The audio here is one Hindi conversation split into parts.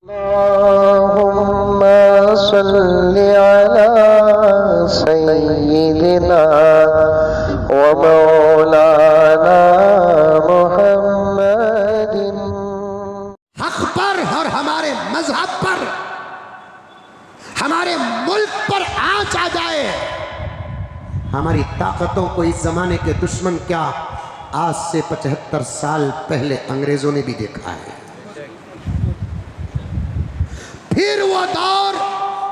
अल्लाहुम्मा सल्लि अला सय्यिदिना व मौलाना मुहम्मदिन। हक पर और हमारे मजहब पर, हमारे मुल्क पर आंच आ जाए, हमारी ताकतों को इस जमाने के दुश्मन क्या आज से 75 साल पहले अंग्रेजों ने भी देखा है। फिर वो दौर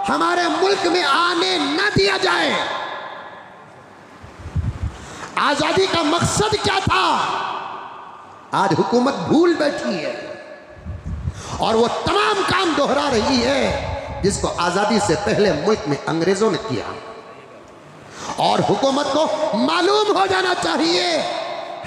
हमारे मुल्क में आने न दिया जाए। आजादी का मकसद क्या था आज हुकूमत भूल बैठी है और वो तमाम काम दोहरा रही है जिसको आजादी से पहले मुल्क में अंग्रेजों ने किया। और हुकूमत को मालूम हो जाना चाहिए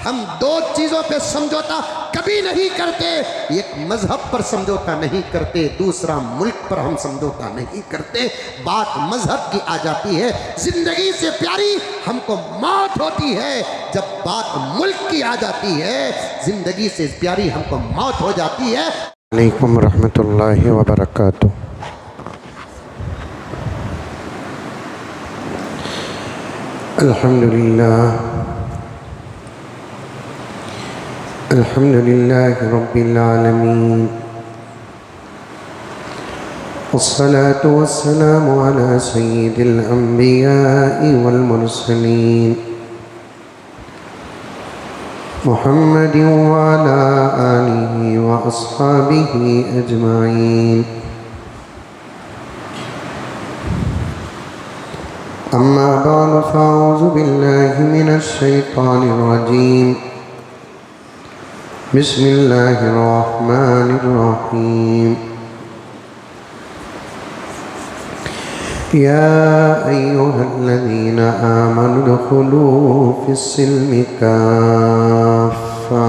हम दो चीजों पे समझौता कभी नहीं करते। एक मजहब पर समझौता नहीं करते, दूसरा मुल्क पर हम समझौता नहीं करते। बात मजहब की आ जाती है, जिंदगी से प्यारी हमको मौत होती है। जब बात मुल्क की आ जाती है, जिंदगी से प्यारी हमको मौत हो जाती है। अलैकुम रहमतुल्लाहि व बरकातुहू। अल्हम्दुलिल्लाह अल्हम्दुलिल्लाहि रब्बिल आलमीन वस्सलातु वस्सलामु अला सय्यिदिल अंबिया'i वल मुरसलीन मुहम्मदिन व अला आलिहि व अस्हाबिहि अजमाइन। अम्मा बाद फ़अऊज़ु बिल्लाहि मिनश शैतानिर रजीम। बिस्मिल्लाहिर रहमानिर रहीम। या अय्युहल्लज़ीना आमनु उदख़ुलू फ़िस्सिल्मि काफ़्फ़ा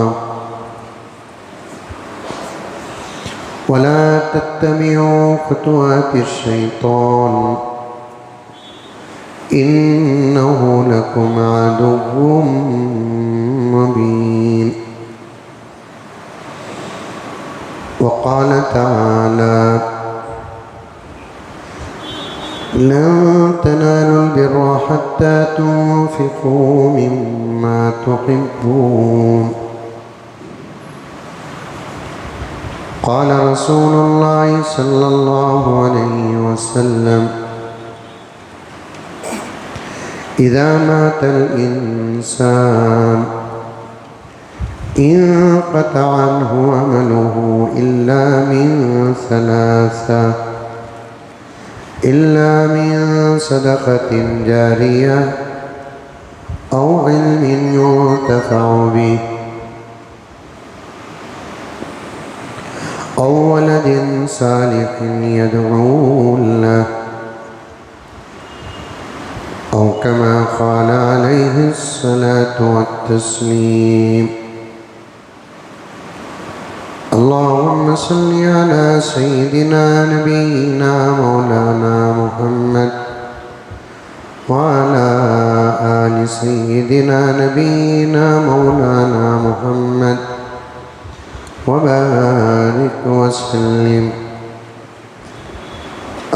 वला तत्तबिऊ ख़ुतुवातिश शैतान इन्नहु लकुम अदुव्वुम मुबीन। वक़ाल तआला लन तनालुल बिर्रा हत्ता तुन्फ़िक़ू मिम्मा तुहिब्बून। क़ाल रसूलुल्लाहि सल्लल्लाहु अलैहि वसल्लम इज़ा मातल इंसान इंक़तअ अन्हु अमलुहु इल्ला मिन सलासा इल्ला मिन सदक़तिन जारिया औ इल्मिन युंतफ़अु बिहि औ वलदिन सालिहिन यद'ू लहु औ कमा क़ाल अलैहिस्सलातु वत्तस्लीम। अल्लाहुम्मा सल्लि अला सय्यिदिना नबिय्यिना मौलाना मुहम्मद व अला आलि सय्यिदिना नबिय्यिना मौलाना मुहम्मद व बारिक व सल्लिम।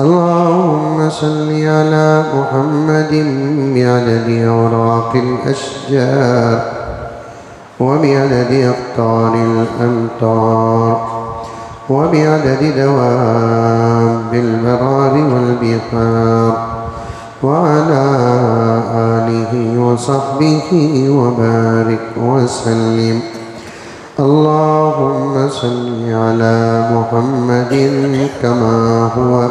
अल्लाहुम्मा सल्लि अला मुहम्मदिन बिअददि औराक़िल अशजार व बिअददि अक़तारिल अमतार व बिअददि दवाबिल बरारि वल बिहार व अला आलिहि व सहबिहि व बारिक व सल्लिम। अल्लाहुम्मा सल्लि अला मुहम्मदिन कमा हुवा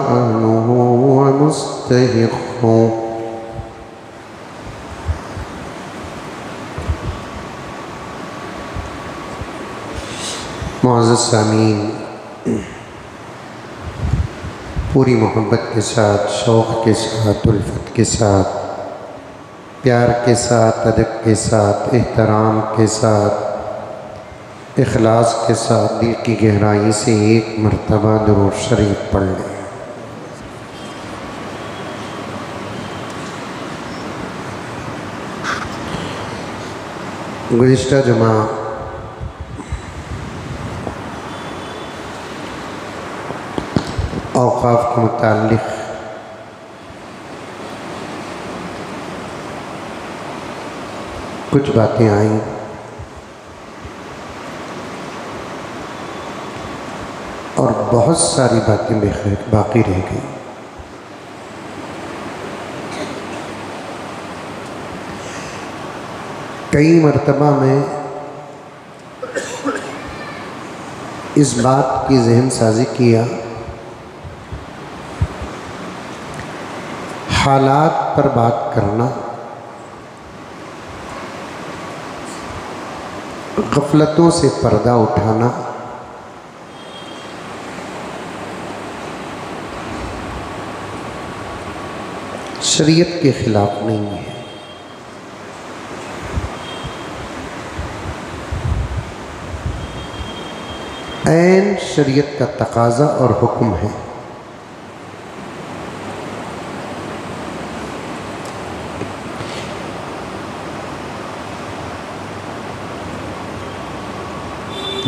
अहलुहु व मुस्तहिक़्क़ुहु। मुअज़्ज़ज़ सामीन, पूरी मोहब्बत के साथ, शौक़ के साथ, उल्फत के साथ, प्यार के साथ, अदब के साथ, एहतराम के साथ, इखलास के साथ दिल की गहराई से एक मर्तबा दुरूद शरीफ पढ़ लें। गुज़िश्ता जुमा औक़ाफ़ के मुताल्लिक़ कुछ बातें आई और बहुत सारी बातें बाकी रह गई। कई मर्तबा में इस बात की ज़हन साजी किया, हालात पर बात करना, गफलतों से पर्दा उठाना, शरीयत के खिलाफ नहीं है। ऐन शरीयत का तकाज़ा और हुक्म है।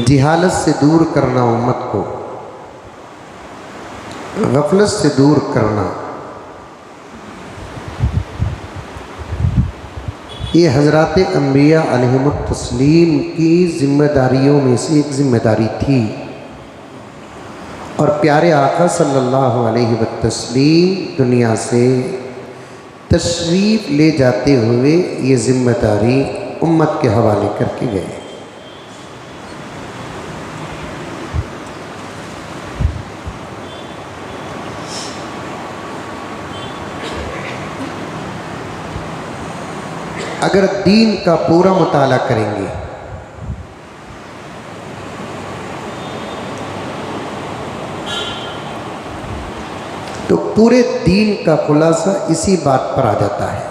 जिहालत से दूर करना उम्मत को, गफलत से दूर करना, ये हज़रात अंबिया अलैहिमुत तस्लीम की ज़िम्मेदारियों में से एक ज़िम्मेदारी थी। और प्यारे आका सल्लल्लाहु अलैहि वसल्लम दुनिया से तशरीफ़ ले जाते हुए ये ज़िम्मेदारी उम्मत के हवाले करके गए। अगर दीन का पूरा मुताला करेंगे तो पूरे दीन का खुलासा इसी बात पर आ जाता है।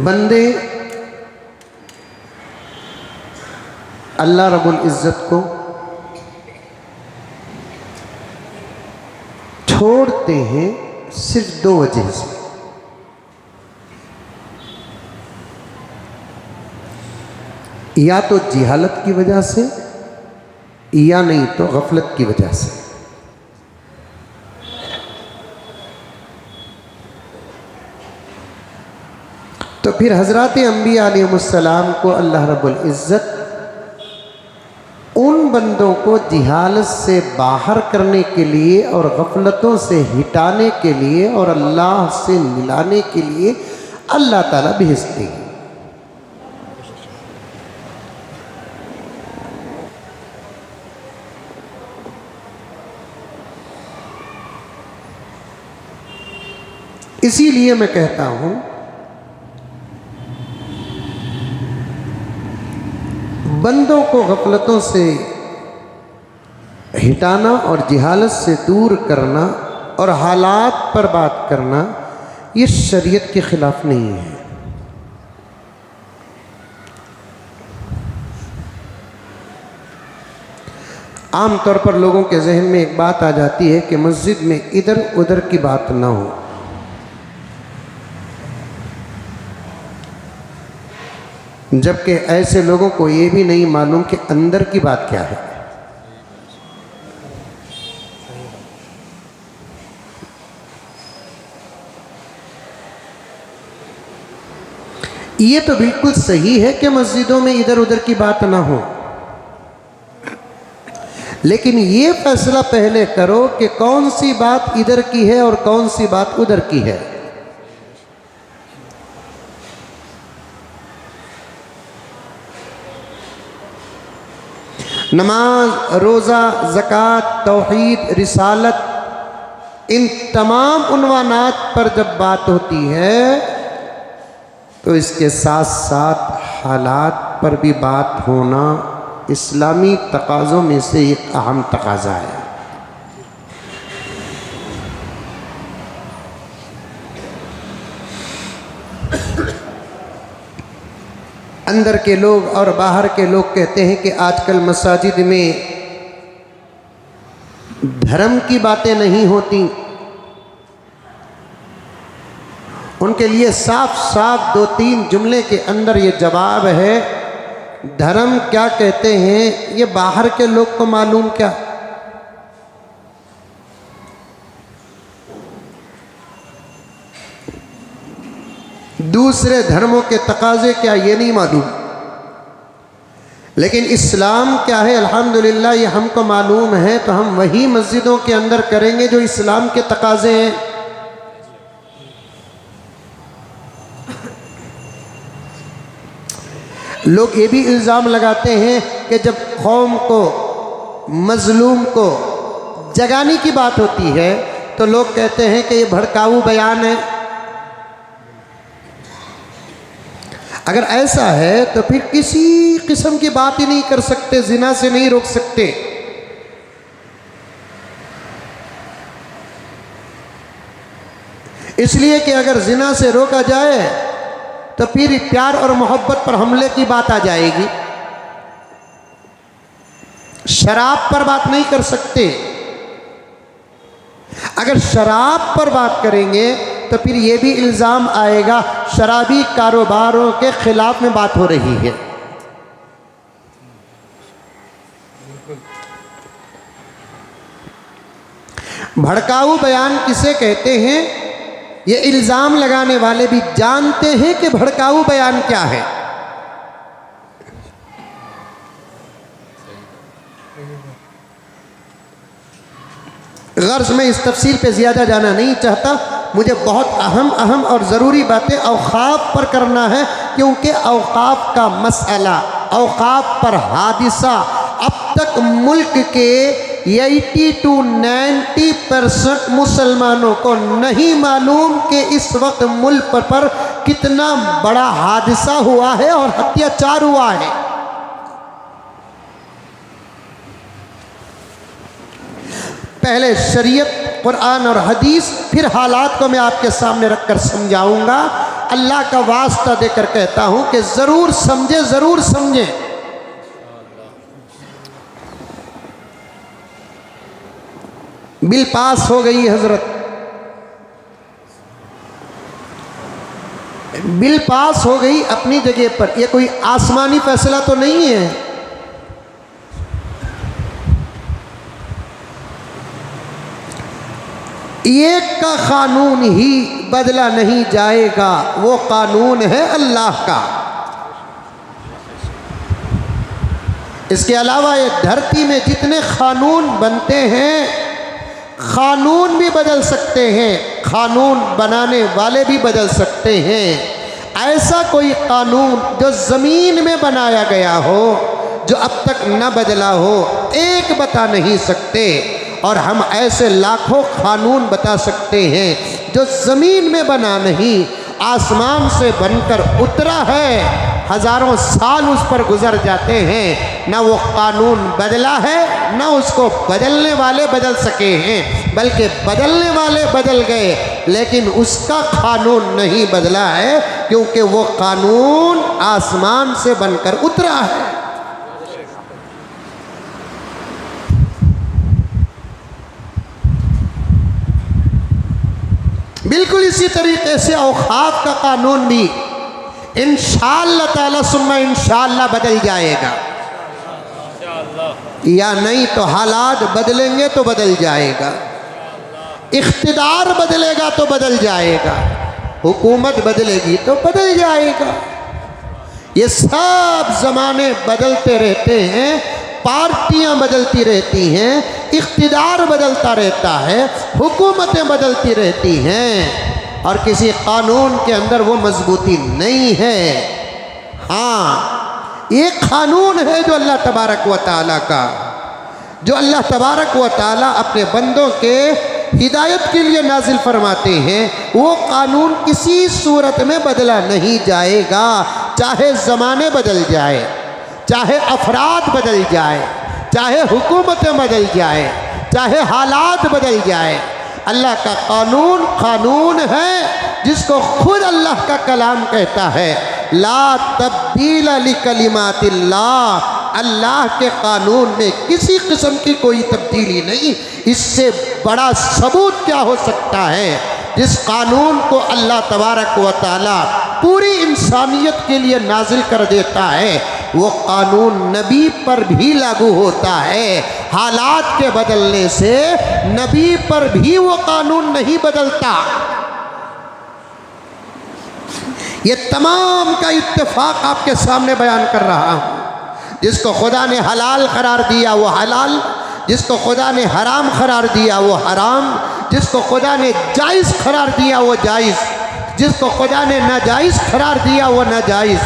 बंदे अल्लाह रब्बुल इज़्ज़त को छोड़ते हैं सिर्फ दो वजह से। या तो जिहालत की वजह से, या नहीं तो गफलत की वजह से। तो फिर हज़रात अंबिया अलैहिमुस्सलाम को अल्लाह रब्बुल इज़्ज़त उन बंदों को जिहालत से बाहर करने के लिए और गफलतों से हिटाने के लिए और अल्लाह से मिलाने के लिए अल्लाह ताला भेजते हैं। इसीलिए मैं कहता हूं, बंदों को गफलतों से हिटाना और जिहालत से दूर करना और हालात पर बात करना ये शरीयत के ख़िलाफ़ नहीं है। आम तौर पर लोगों के जहन में एक बात आ जाती है कि मस्जिद में इधर उधर की बात ना हो। जबकि ऐसे लोगों को ये भी नहीं मालूम कि अंदर की बात क्या है। ये तो बिल्कुल सही है कि मस्जिदों में इधर उधर की बात ना हो, लेकिन ये फैसला पहले करो कि कौन सी बात इधर की है और कौन सी बात उधर की है। नमाज, रोज़ा, ज़कात, तौहीद, रिसालत, इन तमाम उन्वानात पर जब बात होती है तो इसके साथ साथ हालात पर भी बात होना इस्लामी तकाज़ों में से एक अहम तकाज़ा है। अंदर के लोग और बाहर के लोग कहते हैं कि आजकल मसाजिद में धर्म की बातें नहीं होती उनके लिए साफ साफ 2-3 जुमले के अंदर ये जवाब है। धर्म क्या कहते हैं ये बाहर के लोग को मालूम क्या, दूसरे धर्मों के तकाजे क्या ये नहीं मालूम, लेकिन इस्लाम क्या है अल्हम्दुलिल्लाह ये हमको मालूम है। तो हम वही मस्जिदों के अंदर करेंगे जो इस्लाम के तकाजे हैं। लोग ये भी इल्ज़ाम लगाते हैं कि जब कौम को, मजलूम को जगाने की बात होती है तो लोग कहते हैं कि ये भड़काऊ बयान है। अगर ऐसा है तो फिर किसी किस्म की बात ही नहीं कर सकते, जिना से नहीं रोक सकते। इसलिए कि अगर जिना से रोका जाए तो फिर प्यार और मोहब्बत पर हमले की बात आ जाएगी। शराब पर बात नहीं कर सकते। अगर शराब पर बात करेंगे तो फिर ये भी इल्ज़ाम आएगा शराबी कारोबारों के खिलाफ में बात हो रही है। भड़काऊ बयान किसे कहते हैं ये इल्ज़ाम लगाने वाले भी जानते हैं कि भड़काऊ बयान क्या है। गर्ज में इस तफसील पे ज़्यादा जाना नहीं चाहता। मुझे बहुत अहम और ज़रूरी बातें औक़ाफ़ पर करना है, क्योंकि औक़ाफ़ का मसला, औक़ाफ़ पर हादिसा अब तक मुल्क के 80 to 90% मुसलमानों को नहीं मालूम कि इस वक्त मुल्क पर कितना बड़ा हादिसा हुआ है और अत्याचार हुआ है। पहले शरीयत, कुरान और हदीस, फिर हालात को मैं आपके सामने रखकर समझाऊंगा। अल्लाह का वास्ता देकर कहता हूं कि ज़रूर समझे, ज़रूर समझे। बिल पास हो गई हजरत, बिल पास हो गई अपनी जगह पर। यह कोई आसमानी फैसला तो नहीं है। एक का कानून ही बदला नहीं जाएगा, वो कानून है अल्लाह का। इसके अलावा ये धरती में जितने कानून बनते हैं, कानून भी बदल सकते हैं, कानून बनाने वाले भी बदल सकते हैं। ऐसा कोई कानून जो ज़मीन में बनाया गया हो, जो अब तक न बदला हो, एक बता नहीं सकते। और हम ऐसे लाखों कानून बता सकते हैं जो ज़मीन में बना नहीं, आसमान से बनकर उतरा है, हज़ारों साल उस पर गुज़र जाते हैं, ना वो कानून बदला है, ना उसको बदलने वाले बदल सके हैं, बल्कि बदलने वाले बदल गए, लेकिन उसका कानून नहीं बदला है, क्योंकि वो कानून आसमान से बनकर उतरा है। बिल्कुल इसी तरीके से औक़ाफ़ का कानून भी इंशाअल्लाह ताला सुम्मा इंशाअल्लाह बदल जाएगा, या नहीं तो हालात बदलेंगे तो बदल जाएगा, इख्तिदार बदलेगा तो बदल जाएगा, हुकूमत बदलेगी तो बदल जाएगा। ये सब ज़माने बदलते रहते हैं, पार्टियां बदलती रहती हैं, इख्तिदार बदलता रहता है, हुकूमतें बदलती रहती हैं, और किसी कानून के अंदर वो मजबूती नहीं है। हाँ, एक कानून है जो अल्लाह तबारक व तआला का, जो अल्लाह तबारक व तआला अपने बंदों के हिदायत के लिए नाजिल फरमाते हैं, वो कानून किसी सूरत में बदला नहीं जाएगा, चाहे ज़माने बदल जाए, चाहे अफराद बदल जाए, चाहे हुकूमतें बदल जाए, चाहे हालात बदल जाए। अल्लाह का कानून कानून है जिसको खुद अल्लाह का कलाम कहता है, ला तब्दील लिकलिमातिल्लाह। अल्लाह के कानून में किसी किस्म की कोई तब्दीली नहीं। इससे बड़ा सबूत क्या हो सकता है जिस कानून को अल्लाह तबारक व तआला पूरी इंसानियत के लिए नाजिल कर देता है, वो कानून नबी पर भी लागू होता है। हालात के बदलने से नबी पर भी वो कानून नहीं बदलता। ये तमाम का इत्तेफाक आपके सामने बयान कर रहा हूँ। जिसको खुदा ने हलाल करार दिया वो हलाल, जिसको खुदा ने हराम करार दिया वो हराम, जिसको खुदा ने जायज़ करार दिया वो जायज़, जिसको खुदा ने नाजायज़ करार दिया वो नाजायज़,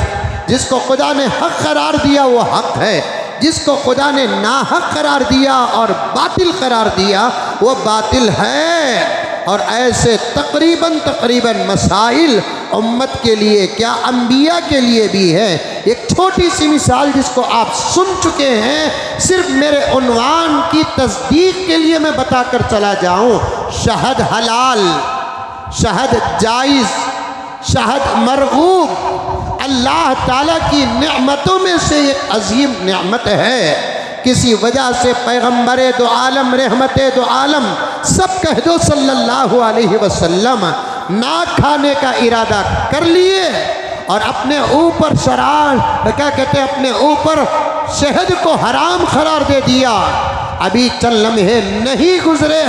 जिसको खुदा ने हक करार दिया वो हक है, जिसको खुदा ने नाहक करार दिया और बातिल करार दिया वो बातिल है। और ऐसे तकरीबन मसाइल उम्मत के लिए क्या अंबिया के लिए भी है। एक छोटी सी मिसाल जिसको आप सुन चुके हैं, सिर्फ मेरे उन्वान की तस्दीक के लिए मैं बताकर चला जाऊं। शहद हलाल, शहद जायज़, शहद मरगूब अल्लाह ताला की नेमतों में से एक अजीम नेमत है। किसी वजह से पैगम्बर दो आलम रहमत दो आलम सब कह दो सल्लल्लाहु अलैहि वसल्लम ना खाने का इरादा कर लिए और अपने ऊपर शराब क्या कहते हैं, अपने ऊपर शहद को हराम करार दे दिया। अभी चंद लम्हे नहीं गुजरे,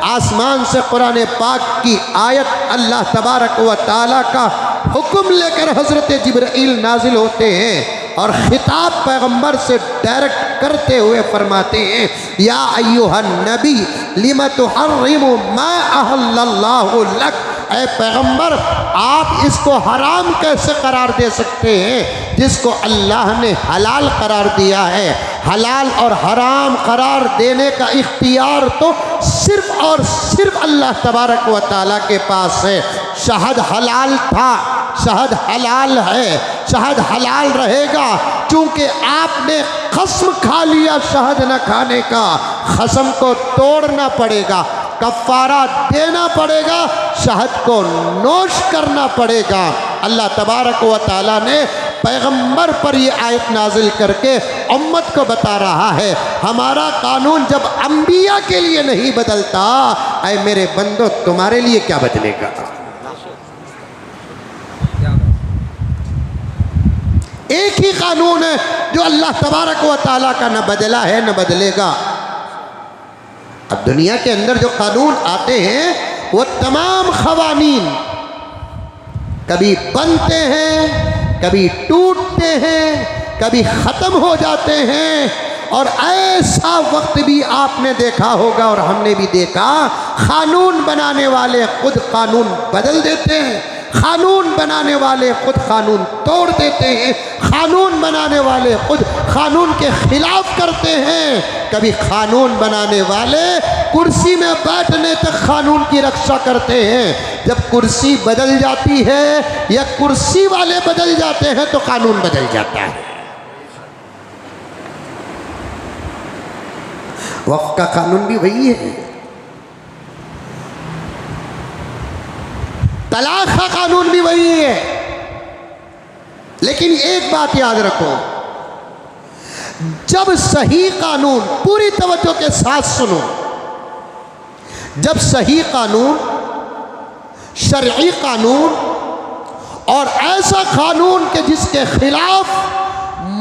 आसमान से कुरान पाक की आयत अल्लाह तबारक व ताला का हुक्म लेकर हज़रत जिब्राइल नाजिल होते हैं और खिताब पैगंबर से डायरेक्ट करते हुए फरमाते हैं, या अय्युहन नबी लिमा तुहर्रिमु मा अहल्लल्लाहु लक। ऐ पैगंबर, आप इसको हराम कैसे करार दे सकते हैं जिसको अल्लाह ने हलाल करार दिया है। हलाल और हराम करार देने का इख्तियार तो सिर्फ और सिर्फ अल्लाह तबारक व ताला के पास है। शहद हलाल था, शहद हलाल है, शहद हलाल रहेगा। चूँकि आपने कसम खा लिया शहद न खाने का, कसम को तोड़ना पड़ेगा, कफ़ारा देना पड़ेगा, शहद को नोश करना पड़ेगा। अल्लाह तबारक व ताला ने पैगंबर पर ये आयत नाजिल करके उम्मत को बता रहा है, हमारा कानून जब अंबिया के लिए नहीं बदलता, ऐ मेरे बंदो तुम्हारे लिए क्या बदलेगा। एक ही कानून है जो अल्लाह तबारक व ताला का न बदला है न बदलेगा। अब दुनिया के अंदर जो कानून आते हैं वो तमाम ख़वानीन कभी बनते हैं, कभी टूटते हैं, कभी ख़त्म हो जाते हैं। और ऐसा वक्त भी आपने देखा होगा और हमने भी देखा, कानून बनाने वाले खुद कानून बदल देते हैं, कानून बनाने वाले खुद कानून तोड़ देते हैं, कानून बनाने वाले खुद कानून के खिलाफ करते हैं। कभी कानून बनाने वाले कुर्सी में बैठने तक कानून की रक्षा करते हैं। जब कुर्सी बदल जाती है या कुर्सी वाले बदल जाते हैं तो कानून बदल जाता है। वक्त का कानून भी वही है, तलाक का कानून भी वही है। लेकिन एक बात याद रखो, जब सही कानून, पूरी तवज्जो के साथ सुनो, जब सही कानून, शरई कानून और ऐसा कानून के जिसके खिलाफ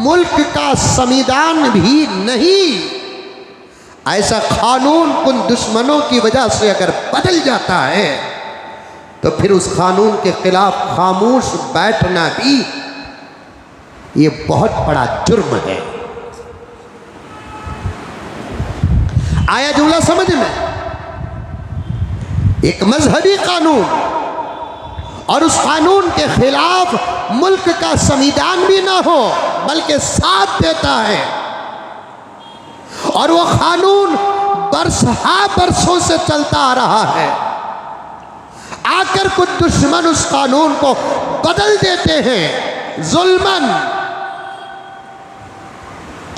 मुल्क का संविधान भी नहीं, ऐसा कानून उन दुश्मनों की वजह से अगर बदल जाता है तो फिर उस कानून के खिलाफ खामोश बैठना भी ये बहुत बड़ा जुर्म है। आया जुमला समझ में? एक मजहबी कानून और उस कानून के खिलाफ मुल्क का संविधान भी ना हो बल्कि साथ देता है, और वो कानून बरसों से चलता आ रहा है। आकर कुछ दुश्मन उस कानून को बदल देते हैं जुल्मन।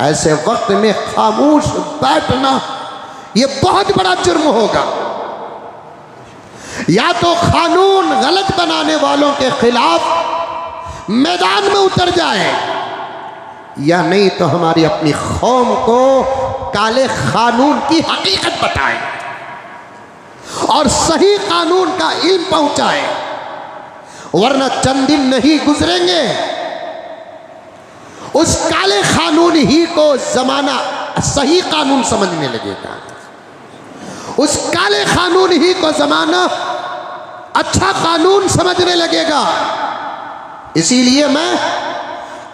ऐसे वक्त में खामोश बैठना ये बहुत बड़ा जुर्म होगा। या तो कानून गलत बनाने वालों के खिलाफ मैदान में उतर जाए, या नहीं तो हमारी अपनी कौम को काले कानून की हकीकत बताएं और सही कानून का इल्म पहुंचाए, वरना चंद दिन नहीं गुजरेंगे उस काले कानून ही को जमाना सही कानून समझने लगेगा, उस काले कानून ही को जमाना अच्छा कानून समझने लगेगा। इसीलिए मैं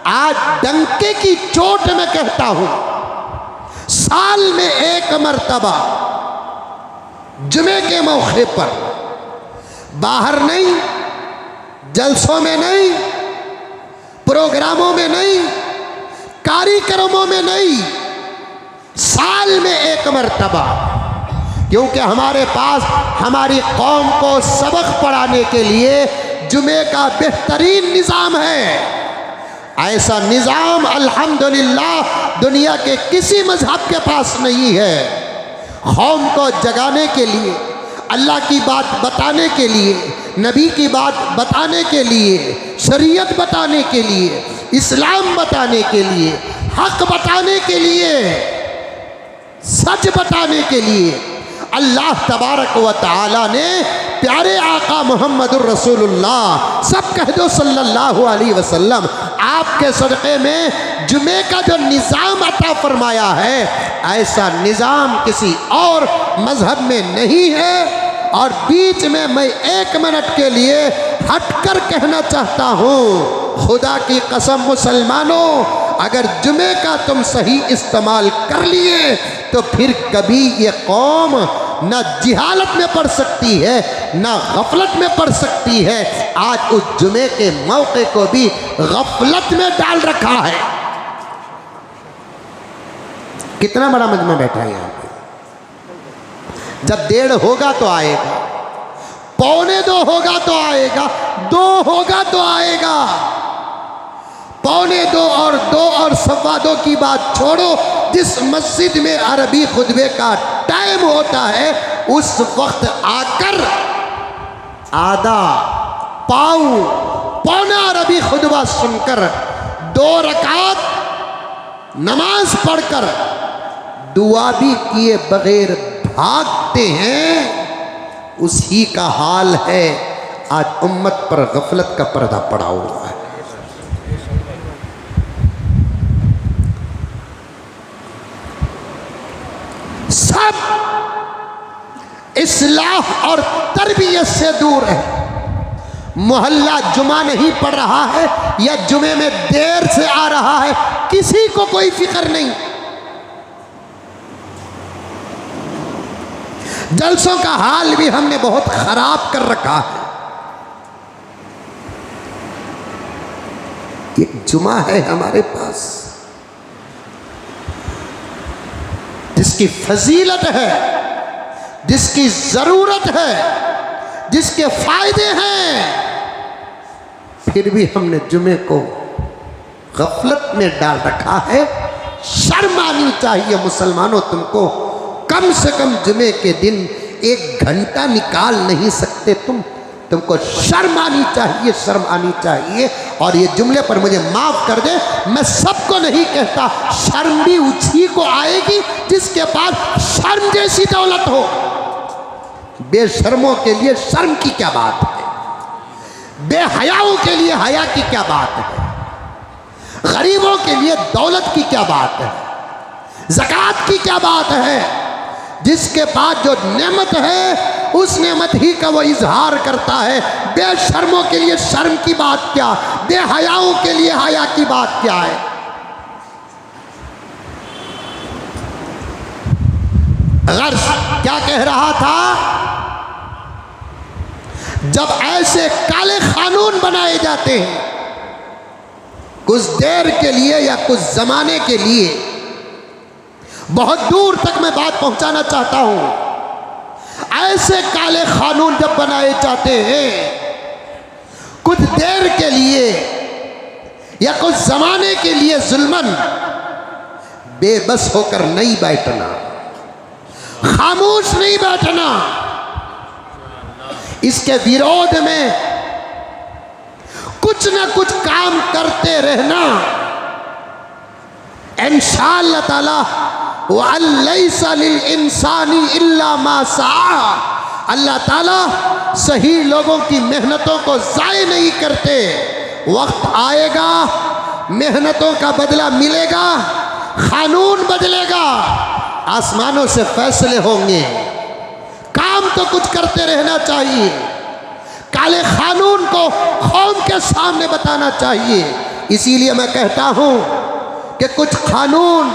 आज डंके की चोट में कहता हूं, साल में एक मर्तबा जुमे के मौके पर, बाहर नहीं, जलसों में नहीं, प्रोग्रामों में नहीं, कार्यक्रमों में नहीं, साल में एक मर्तबा, क्योंकि हमारे पास हमारी कौम को सबक पढ़ाने के लिए जुमे का बेहतरीन निज़ाम है। ऐसा निज़ाम अल्हम्दुलिल्लाह दुनिया के किसी मजहब के पास नहीं है। कौम को जगाने के लिए, अल्लाह की बात बताने के लिए, नबी की बात बताने के लिए, शरीयत बताने के लिए, इस्लाम बताने के लिए, हक बताने के लिए, सच बताने के लिए अल्लाह तबारक व तआला ने प्यारे आका मोहम्मदुर रसूलुल्लाह, सब कह दो सल्लल्लाहु अलैहि वसल्लम, आपके सदक़े में जुमे का जो निज़ाम अता फरमाया है, ऐसा निज़ाम किसी और मज़हब में नहीं है। और बीच में मैं एक मिनट के लिए हटकर कहना चाहता हूँ, खुदा की कसम मुसलमानों, अगर जुमे का तुम सही इस्तेमाल कर लिए तो फिर कभी ये कौम न जिहालत में पड़ सकती है, न गफलत में पड़ सकती है। आज उस जुमे के मौके को भी गफलत में डाल रखा है। कितना बड़ा मजमा बैठा है यहाँ पे। जब 1:30 होगा तो आएगा, 1:45 होगा तो आएगा, 2 होगा तो आएगा। 1:45 और 2 और 2:15 की बात छोड़ो, जिस मस्जिद में अरबी खुतबे का टाइम होता है उस वक्त आकर आधा पाऊ पौना अरबी खुतबा सुनकर 2 रकात नमाज पढ़कर दुआ भी किए बगैर भागते हैं, उसी का हाल है आज उम्मत पर गफलत का पर्दा पड़ा हुआ है। सब इस्लाह और तरबियत से दूर है। मोहल्ला जुमा नहीं पढ़ रहा है या जुमे में देर से आ रहा है, किसी को कोई फिक्र नहीं। जलसों का हाल भी हमने बहुत खराब कर रखा है। एक जुमा है हमारे पास जिसकी फजीलत है, जिसकी जरूरत है, जिसके फायदे हैं, फिर भी हमने जुमे को गफलत में डाल रखा है। शर्म आनी चाहिए मुसलमानों, तुमको कम से कम जुमे के दिन 1 घंटा निकाल नहीं सकते तुमको शर्म आनी चाहिए, शर्म आनी चाहिए। और ये जुमले पर मुझे माफ़ कर दे, मैं सबको नहीं कहता, शर्म भी उसी को आएगी जिसके पास शर्म जैसी दौलत हो। बेशर्मों के लिए शर्म की क्या बात है, बेहयाओं के लिए हया की क्या बात है, गरीबों के लिए दौलत की क्या बात है, ज़कात की क्या बात है। जिसके पास जो नेमत है उस नेमत ही का वो इजहार करता है। बेशर्मों के लिए शर्म की बात क्या, बेहयाओं के लिए हया की बात क्या है। अगर क्या कह रहा था, जब ऐसे काले कानून बनाए जाते हैं कुछ देर के लिए या कुछ जमाने के लिए, बहुत दूर तक मैं बात पहुंचाना चाहता हूं। ऐसे काले कानून जब बनाए जाते हैं कुछ देर के लिए या कुछ जमाने के लिए, जुल्मन बेबस होकर नहीं बैठना, खामोश नहीं बैठना, इसके विरोध में कुछ ना कुछ काम करते रहना। इंशाअल्लाह ताला वअल्लैसा लिल इंसानी इल्ला मा सआ, अल्लाह ताला सही लोगों की मेहनतों को ज़ाय नहीं करते। वक्त आएगा, मेहनतों का बदला मिलेगा, कानून बदलेगा, आसमानों से फैसले होंगे। काम तो कुछ करते रहना चाहिए, काले कानून को कौम के सामने बताना चाहिए। इसीलिए मैं कहता हूँ कि कुछ कानून,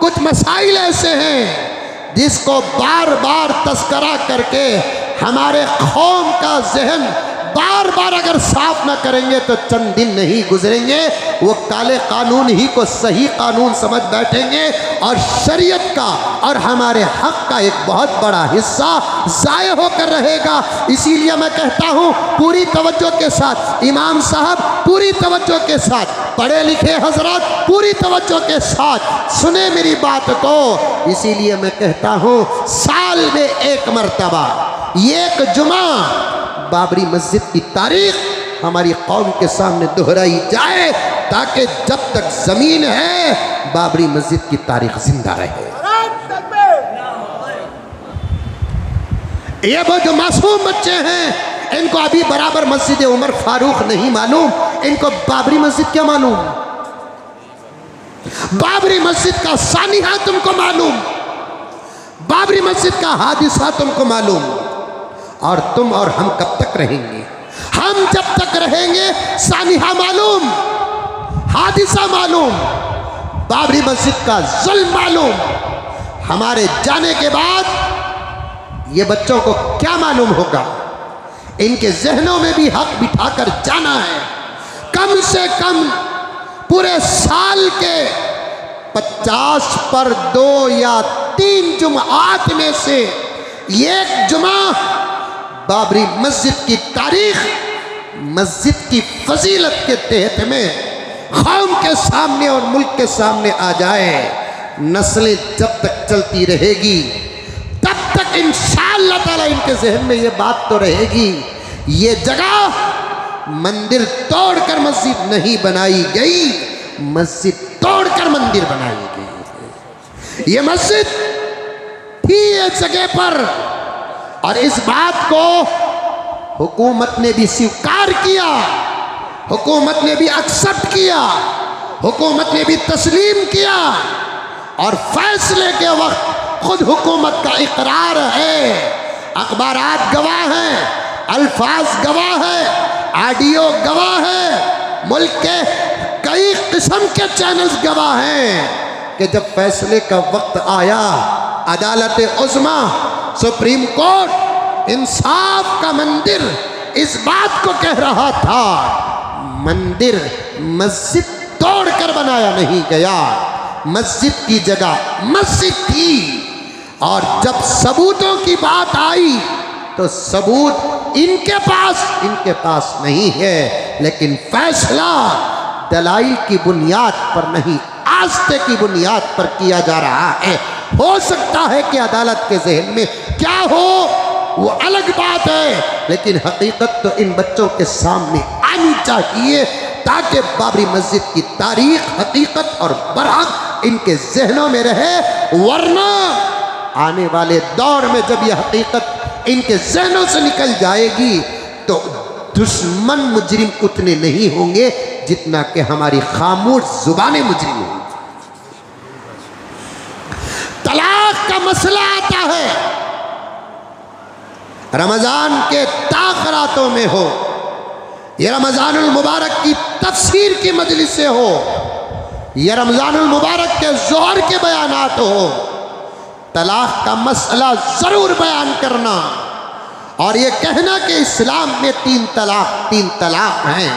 कुछ मसाइल ऐसे हैं जिसको बार बार तस्करा करके हमारे कौम का जहन बार बार अगर साफ ना करेंगे तो चंद दिन नहीं गुजरेंगे, वो काले कानून ही को सही कानून समझ बैठेंगे और शरीयत का और हमारे हक का एक बहुत बड़ा हिस्सा ज़ाय होकर रहेगा। इसीलिए मैं कहता हूँ पूरी तवज्जो के साथ, इमाम साहब पूरी तवज्जो के साथ, पढ़े लिखे हजरत पूरी तवज्जो के साथ सुने मेरी बात को। इसीलिए मैं कहता हूँ साल में एक मरतबा, एक जुमा बाबरी मस्जिद की तारीख हमारी कौम के सामने दोहराई जाए, ताकि जब तक जमीन है बाबरी मस्जिद की तारीख जिंदा रहे। ये वो जो मासूम बच्चे हैं, इनको अभी बराबर मस्जिद उमर फारूक नहीं मालूम, इनको बाबरी मस्जिद क्या मालूम? बाबरी मस्जिद का सानिहा तुमको मालूम, बाबरी मस्जिद का हादिसा तुमको मालूम। और तुम और हम कब तक रहेंगे? हम जब तक रहेंगे सानिहा मालूम, हादिसा मालूम, बाबरी मस्जिद का जुल्म मालूम। हमारे जाने के बाद ये बच्चों को क्या मालूम होगा? इनके जहनों में भी हक बिठाकर जाना है। कम से कम पूरे साल के 50 पर 2 या 3 जुमात में से एक जुमा बाबरी मस्जिद की तारीख, मस्जिद की फजीलत के तहत में कौम के सामने और मुल्क के सामने आ जाए। नस्लें जब तक चलती रहेगी तब तक इंशाअल्लाह ताला इनके जहन में ये बात तो रहेगी, ये जगह मंदिर तोड़कर मस्जिद नहीं बनाई गई, मस्जिद तोड़कर मंदिर बनाई गई। ये मस्जिद थी एक जगह पर, और इस बात को हुकूमत ने भी स्वीकार किया, हुकूमत ने भी एक्सेप्ट किया, हुकूमत ने भी तस्लीम किया। और फैसले के वक्त खुद हुकूमत का इकरार है, अखबारात गवाह हैं, अल्फाज गवाह है, ऑडियो गवाह है, मुल्क के कई किस्म के चैनल्स गवाह हैं कि जब फैसले का वक्त आया, अदालत उज़्मा, सुप्रीम कोर्ट, इंसाफ का मंदिर इस बात को कह रहा था, मंदिर मस्जिद तोड़कर बनाया नहीं गया, मस्जिद की जगह मस्जिद थी। और जब सबूतों की बात आई तो सबूत इनके पास नहीं है, लेकिन फैसला दलाइल की बुनियाद पर नहीं, आस्थे की बुनियाद पर किया जा रहा है। हो सकता है कि अदालत के जहन में क्या हो वो अलग बात है, लेकिन हकीकत तो इन बच्चों के सामने आनी चाहिए, ताकि बाबरी मस्जिद की तारीख, हकीकत और बरहक इनके जहनों में रहे। वरना आने वाले दौर में जब यह हकीकत इनके जहनों से निकल जाएगी तो दुश्मन मुजरिम उतने नहीं होंगे जितना कि हमारी खामोश जुबानें मुजरिम होंगी। तलाक का मसला आता है, रमजान के ताक़रातों में हो, यह रमजानुल मुबारक की तफसीर की मजलिस से हो, यह रमजानुल मुबारक के ज़ोहर के बयानात हो, तलाक का मसला ज़रूर बयान करना और ये कहना कि इस्लाम में 3 तलाक हैं।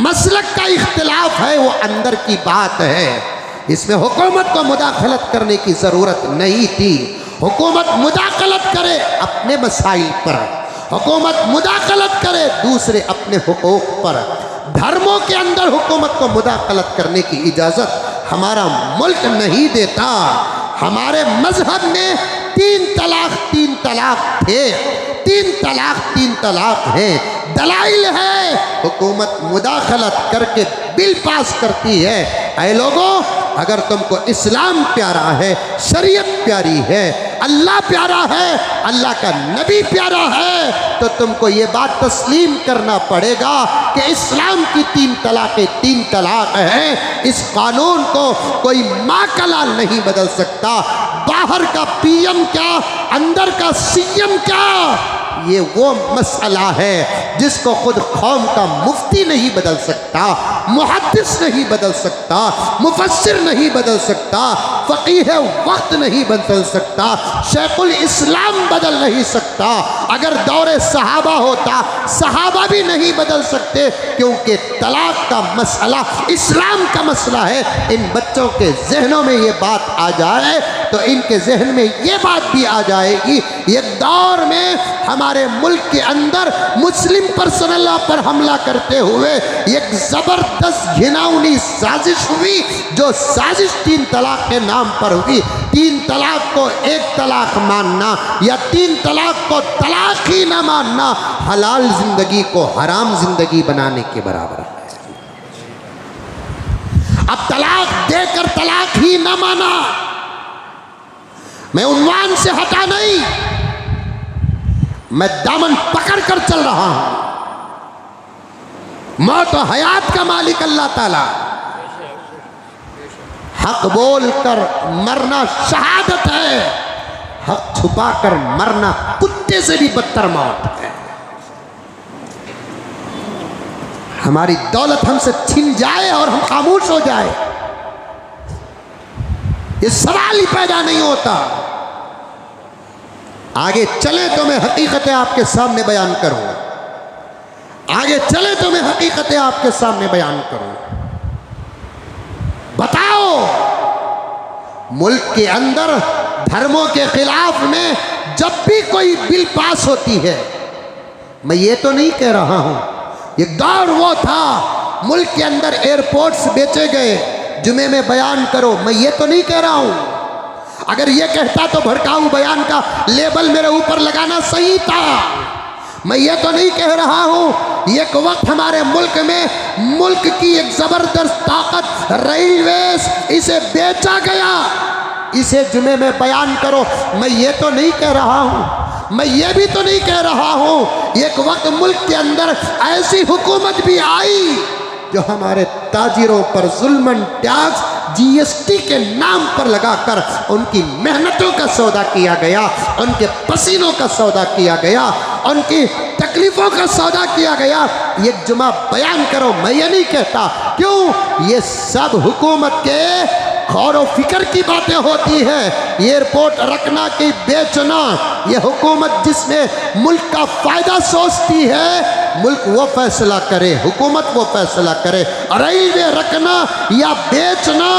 मसलक का इख्तिलाफ है, वो अंदर की बात है, इसमें हुकूमत को मुदाखलत करने की ज़रूरत नहीं थी। हुकूमत मुदाखलत करे अपने मसाइल पर, हुकूमत मुदाखलत करे दूसरे अपने हुकूक पर। धर्मों के अंदर हुकूमत को मुदाखलत करने की इजाज़त हमारा मुल्क नहीं देता। हमारे मजहब में 3 तलाक थे, 3 तलाक हैं। दलाइल है, हुकूमत मुदाखलत करके बिल पास करती है। ऐ लोगों, अगर तुमको इस्लाम प्यारा है, शरीयत प्यारी है, अल्लाह प्यारा है, अल्लाह का नबी प्यारा है, तो तुमको ये बात तस्लीम करना पड़ेगा कि इस्लाम की 3 तलाक़ें 3 तलाक़ हैं। इस कानून को कोई माँ का लाल नहीं बदल सकता। बाहर का पीएम क्या, अंदर का सीएम क्या, ये वो मसला है जिसको खुद कौम का मुफ्ती नहीं बदल सकता, मुहद्दिस नहीं बदल सकता, मुफस्सिर नहीं बदल सकता, फ़क़ीह वक्त नहीं बदल सकता, शेखुल इस्लाम बदल नहीं सकता। अगर दौरे सहाबा होता, सहाबा भी नहीं बदल सकते, क्योंकि तलाक का मसला इस्लाम का मसला है। इन बच्चों के जहनों में ये बात आ जाए तो इनके जहन में ये बात भी आ जाएगी, ये दौर में हमारे मुल्क के अंदर मुस्लिम पर्सनल पर हमला करते हुए एक ज़बरदस्त घिनौनी साजिश हुई, जो साजिश 3 तलाक के नाम पर हुई। 3 तलाक को 1 तलाक मानना या 3 तलाक को तलाक ही न मानना हलाल जिंदगी को हराम जिंदगी बनाने के बराबर है। अब तलाक देकर तलाक ही न माना, मैं उन्वान से हटा नहीं, मैं दामन पकड़ कर चल रहा हूं। मौत और हयात का मालिक अल्लाह ताला, हक बोल कर मरना शहादत है, हक छुपा कर मरना कुत्ते से भी बदतर मौत है। हमारी दौलत हमसे छिन जाए और हम खामोश हो जाए, ये सवाल ही पैदा नहीं होता। आगे चले तो मैं हकीकतें आपके सामने बयान करूं, आगे चले तो मैं हकीकतें आपके सामने बयान करूं। बताओ, मुल्क के अंदर धर्मों के खिलाफ में जब भी कोई बिल पास होती है, मैं ये तो नहीं कह रहा हूं, ये दौर वो था मुल्क के अंदर एयरपोर्ट्स बेचे गए, जुमे में बयान करो, मैं ये तो नहीं कह रहा हूं। अगर ये कहता तो भड़काऊ बयान का लेबल मेरे ऊपर लगाना सही था। मैं ये तो नहीं कह रहा हूं, एक वक्त हमारे मुल्क में मुल्क की एक जबरदस्त ताकत रेलवेज, इसे बेचा गया, इसे जुमे में बयान करो, मैं ये तो नहीं कह रहा हूं। मैं ये भी तो नहीं कह रहा हूं, एक वक्त मुल्क के अंदर ऐसी हुकूमत भी आई जो हमारे ताजिरों पर जुल्मन टैक्स जीएसटी के नाम पर लगाकर उनकी मेहनतों का सौदा किया गया, उनके पसीनों का सौदा किया गया, उनकी तकलीफ़ों का सौदा किया गया। ये जुमा बयान करो, मैं ये नहीं कहता। क्यों? ये सब हुकूमत के गौर व फिक्र की बातें होती हैं। एयरपोर्ट रखना कि बेचना, ये हुकूमत जिसमें मुल्क का फ़ायदा सोचती है, मुल्क वो फैसला करे, हुकूमत वो फैसला करे। रेलवे रखना या बेचना,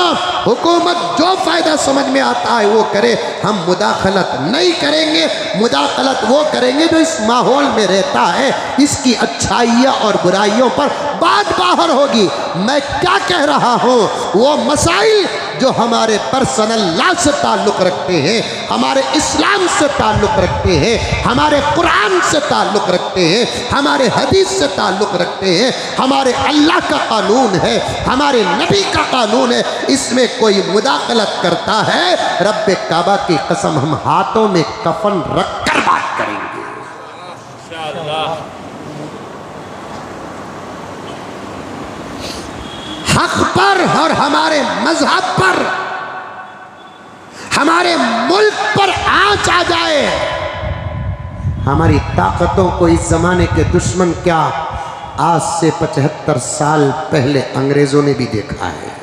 हुकूमत जो फ़ायदा समझ में आता है वो करे, हम मुदाखलत नहीं करेंगे। मुदाखलत वो करेंगे जो इस माहौल में रहता है, इसकी अच्छाइयाँ और बुराइयों पर बात बाहर होगी। मैं क्या कह रहा हूँ, वो मसाइल जो हमारे पर्सनल लॉ से ताल्लुक़ रखते हैं, हमारे इस्लाम से ताल्लुक़ रखते हैं, हमारे कुरान से ताल्लुक़ रखते हैं, हमारे हदीस से ताल्लुक़ रखते हैं, हमारे अल्लाह का कानून है, हमारे नबी का कानून है, इसमें कोई मुदाखलत करता है, रब्बे काबा की कसम हम हाथों में कफन रख कर बात करेंगे। हक पर और हमारे मजहब पर, हमारे मुल्क पर आंच आ जाए, हमारी ताकतों को इस जमाने के दुश्मन क्या आज से 75 साल पहले अंग्रेजों ने भी देखा है।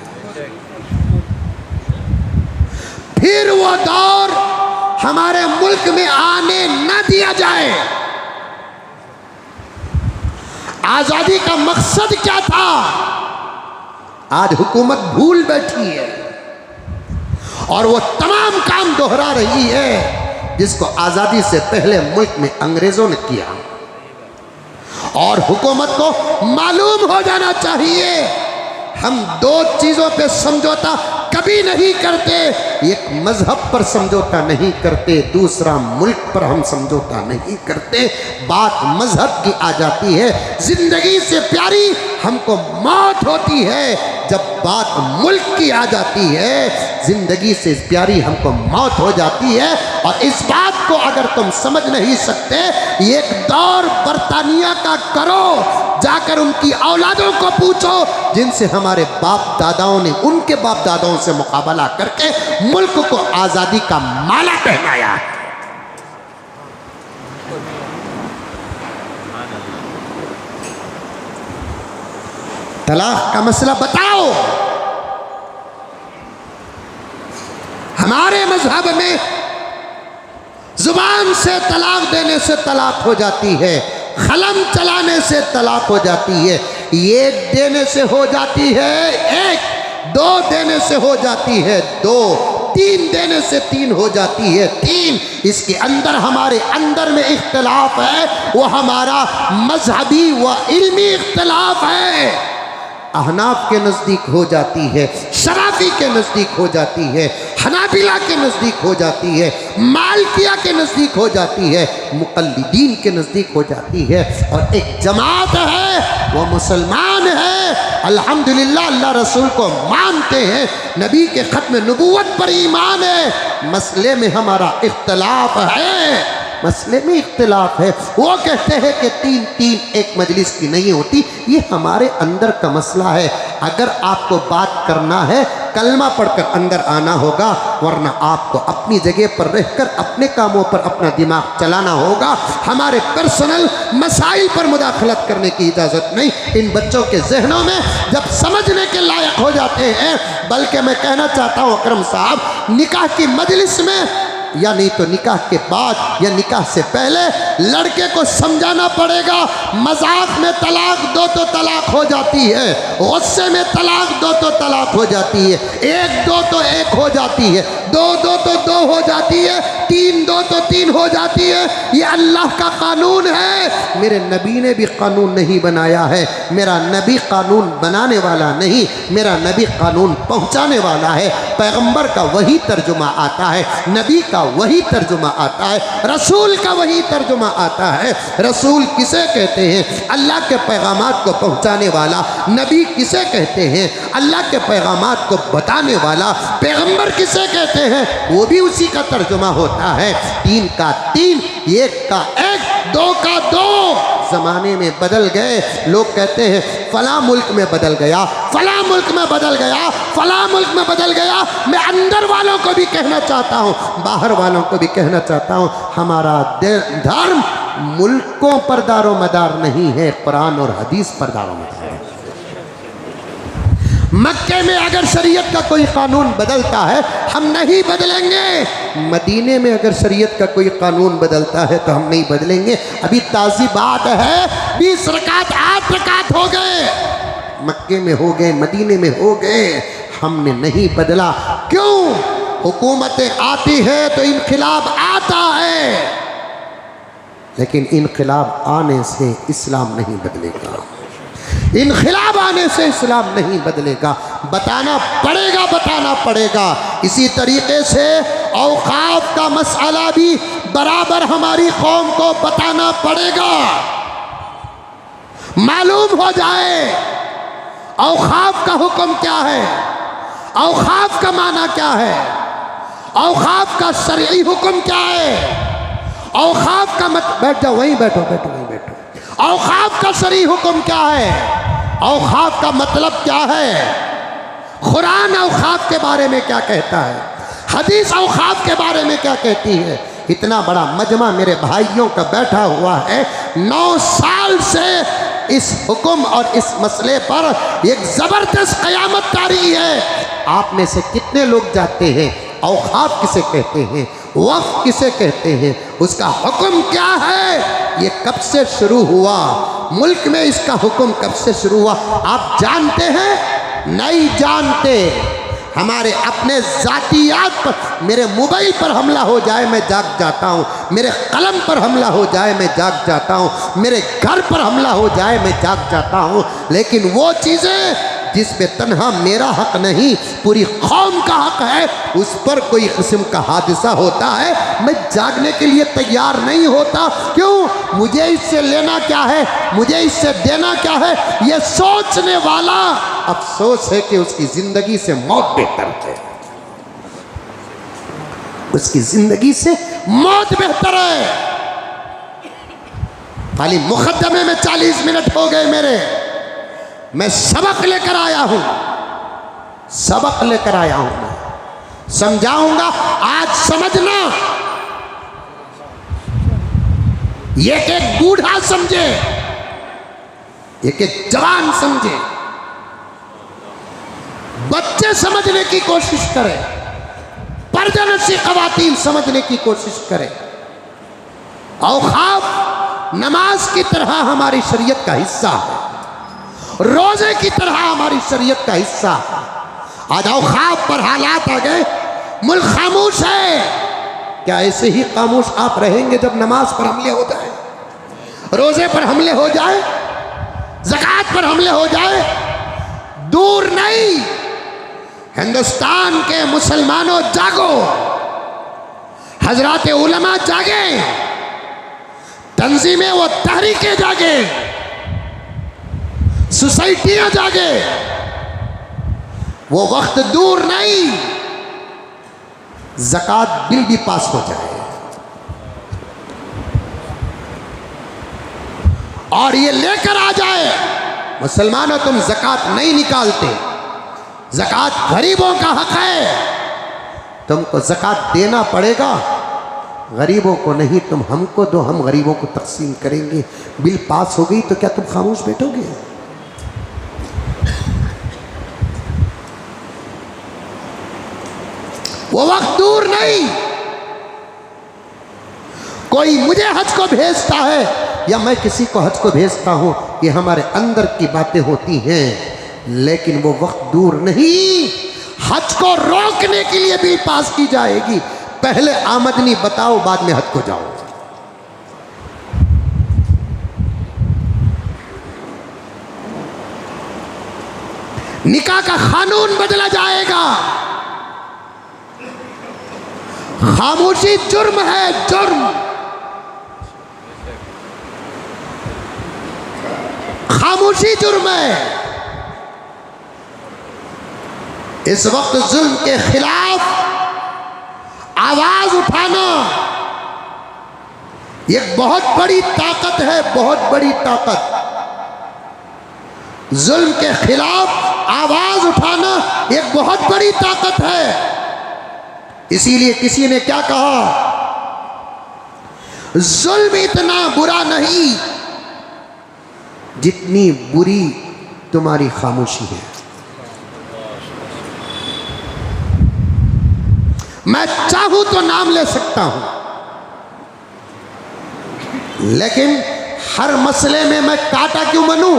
फिर वो दौर हमारे मुल्क में आने न दिया जाए। आजादी का मकसद क्या था, आज हुकूमत भूल बैठी है और वो तमाम काम दोहरा रही है जिसको आज़ादी से पहले मुल्क में अंग्रेज़ों ने किया। और हुकूमत को मालूम हो जाना चाहिए, हम 2 चीज़ों पे समझौता कभी नहीं करते। एक मजहब पर समझौता नहीं करते, दूसरा मुल्क पर हम समझौता नहीं करते। बात मजहब की आ जाती है, जिंदगी से प्यारी हमको मौत होती है, जब बात मुल्क की आ जाती है, जिंदगी से प्यारी हमको मौत हो जाती है। और इस बात को अगर तुम समझ नहीं सकते, एक दौर बरतानिया का करो, जाकर उनकी औलादों को पूछो जिनसे हमारे बाप दादाओं ने उनके बाप दादाओं से मुकाबला करके मुल्क को आज़ादी का माला पहनाया। तलाक का मसला बताओ। हमारे मजहब में जुबान से तलाक देने से तलाक हो जाती है, कलम चलाने से तलाक हो जाती है, एक देने से हो जाती है एक, दो देने से हो जाती है दो, तीन देने से तीन हो जाती है तीन। इसके अंदर हमारे अंदर में इख्तिलाफ है, वो हमारा मजहबी व इल्मी इख्तिलाफ है। अहनाफ के नज़दीक हो जाती है, शराफी के नज़दीक हो जाती है, हनाबिला के नज़दीक हो जाती है, मालिकिया के नज़दीक हो जाती है, मुक़ल्लिदीन के नज़दीक हो जाती है। और एक जमात है वो मुसलमान है, अल्हम्दुलिल्लाह अल्लाह रसूल को मानते हैं, नबी के ख़त्म नबूवत पर ईमान है। मसले में हमारा इख्तिलाफ है, मसले में इख्तिलाफ है। वो कहते हैं कि तीन तीन एक मजलिस की नहीं होती, ये हमारे अंदर का मसला है। अगर आपको बात करना है, कलमा पढ़कर अंदर आना होगा, वरना आपको अपनी जगह पर रहकर अपने कामों पर अपना दिमाग चलाना होगा। हमारे पर्सनल मसाइल पर मुदाखलत करने की इजाज़त नहीं। इन बच्चों के जहनों में जब समझने के लायक हो जाते हैं, बल्कि मैं कहना चाहता हूँ अकरम साहब, निकाह की मजलिस में या नहीं तो निकाह के बाद या निकाह से पहले लड़के को समझाना पड़ेगा, मजाक में तलाक दो तो तलाक हो जाती है, गुस्से में तलाक दो तो तलाक हो जाती है, एक दो तो एक हो जाती है, दो दो तो दो हो जाती है, तीन दो तो तीन हो जाती है। ये अल्लाह का कानून है, मेरे नबी ने भी कानून नहीं बनाया है। मेरा नबी कानून बनाने वाला नहीं, मेरा नबी कानून पहुँचाने वाला है। पैगम्बर का वही तर्जुमा आता है, नबी का वही तर्जुमा आता है, रसूल का वही तर्जुमा आता है। रसूल किसे कहते हैं? अल्लाह के पैगामात को पहुँचाने वाला। नबी किसे कहते हैं? अल्लाह के पैगामात को बताने वाला। पैगम्बर किसे कहते हैं? वो भी उसी का तर्जुमा होता है। तीन का तीन, एक का एक, दो का दो। ज़माने में बदल गए, लोग कहते हैं फ़लाँ मुल्क में बदल गया, फ़लाँ मुल्क में बदल गया, फ़लाँ मुल्क में बदल गया। मैं अंदर वालों को भी कहना चाहता हूँ, बाहर वालों को भी कहना चाहता हूँ, हमारा धर्म मुल्कों पर दारो मदार नहीं है, कुरान और हदीस पर दारो मदार है। मक्के में अगर शरीयत का कोई कानून बदलता है, हम नहीं बदलेंगे। मदीने में अगर शरीयत का कोई कानून बदलता है तो हम नहीं बदलेंगे। अभी ताज़ी बात है, 20 रकात 8 रकात हो गए, मक्के में हो गए, मदीने में हो गए, हमने नहीं बदला। क्यों? हुकूमतें आती है तो इनकलाब आता है, लेकिन इनकलाब आने से इस्लाम नहीं बदलेगा। इनकलाब आने से इस्लाम नहीं बदलेगा। बताना पड़ेगा, बताना पड़ेगा। इसी तरीके से औकाफ का मसला भी बराबर हमारी कौम को बताना पड़ेगा। मालूम हो जाए औकाफ का हुक्म क्या है, औकाफ का माना क्या है, औकाफ का शरई हुक्म क्या है, औकाफ का बैठ जाओ, वहीं बैठो, बैठो वहीं बैठो। औकाफ का शरई हुक्म क्या है, औकाफ का मतलब क्या है, कुरान औकाफ के बारे में क्या कहता है, हदीस औकाफ के बारे में क्या कहती है। इतना बड़ा मजमा मेरे भाइयों का बैठा हुआ है, 9 साल से इस हुक्म और इस मसले पर एक ज़बरदस्त क़यामत तारी है। आप में से कितने लोग जाते हैं? औकाफ किसे कहते हैं, वक़्फ़ किसे कहते हैं, उसका हुक्म क्या है, ये कब से शुरू हुआ, मुल्क में इसका हुक्म कब से शुरू हुआ, आप जानते हैं? नहीं जानते। हमारे अपने ज़ातियात पर, मेरे मोबाइल पर हमला हो जाए मैं जाग जाता हूँ, मेरे कलम पर हमला हो जाए मैं जाग जाता हूँ, मेरे घर पर हमला हो जाए मैं जाग जाता हूँ, लेकिन वो चीज़ें जिस पे तन्हा मेरा हक नहीं पूरी कौम का हक है, उस पर कोई किस्म का हादसा होता है, मैं जागने के लिए तैयार नहीं होता। क्यों? मुझे इससे लेना क्या है, मुझे इससे देना क्या है, ये सोचने वाला अफसोस है कि उसकी जिंदगी से मौत बेहतर है। उसकी जिंदगी से मौत बेहतर है। खाली मुकद्दमे में 40 मिनट हो गए मेरे। मैं सबक लेकर आया हूं, सबक लेकर आया हूं। मैं समझाऊंगा, आज समझना। एक एक बूढ़ा समझे, एक एक जवान समझे, बच्चे समझने की कोशिश करें, पर्दनशी ख़वातीन समझने की कोशिश करें। औक़ाफ़ नमाज की तरह हमारी शरीयत का हिस्सा है, रोजे की तरह हमारी शरीयत का हिस्सा है। आज औक़ाफ़ पर हालात आ गए, मुल्क खामोश है। क्या ऐसे ही खामोश आप रहेंगे जब नमाज पर हमले हो जाए, रोजे पर हमले हो जाए, ज़कात पर हमले हो जाए? दूर नहीं, हिंदुस्तान के मुसलमानों जागो, हजरात उलमा जागे, तंजीमें व तहरीकें जागे, सोसाइटियां जागे। वो वक्त दूर नहीं, ज़कात बिल भी पास हो जाए और ये लेकर आ जाए, मुसलमानों तुम ज़कात नहीं निकालते, ज़कात गरीबों का हक है, तुमको ज़कात देना पड़ेगा, गरीबों को नहीं, तुम हमको दो, हम गरीबों को तकसीम करेंगे। बिल पास हो गई तो क्या तुम खामोश बैठोगे? वो वक्त दूर नहीं। कोई मुझे हज को भेजता है या मैं किसी को हज को भेजता हूं, ये हमारे अंदर की बातें होती हैं, लेकिन वो वक्त दूर नहीं। हज को रोकने के लिए बिल पास की जाएगी। पहले आमदनी बताओ, बाद में हज को जाओ। निकाह का कानून बदला जाएगा। खामोशी जुर्म है, जुर्म। खामोशी जुर्म है। इस वक्त जुल्म के खिलाफ आवाज उठाना एक बहुत बड़ी ताकत है, बहुत बड़ी ताकत। जुल्म के खिलाफ आवाज उठाना एक बहुत बड़ी ताकत है। इसीलिए किसी ने क्या कहा, जुल्म इतना बुरा नहीं जितनी बुरी तुम्हारी खामोशी है। मैं चाहूं तो नाम ले सकता हूं, लेकिन हर मसले में मैं कांटा क्यों बनूं?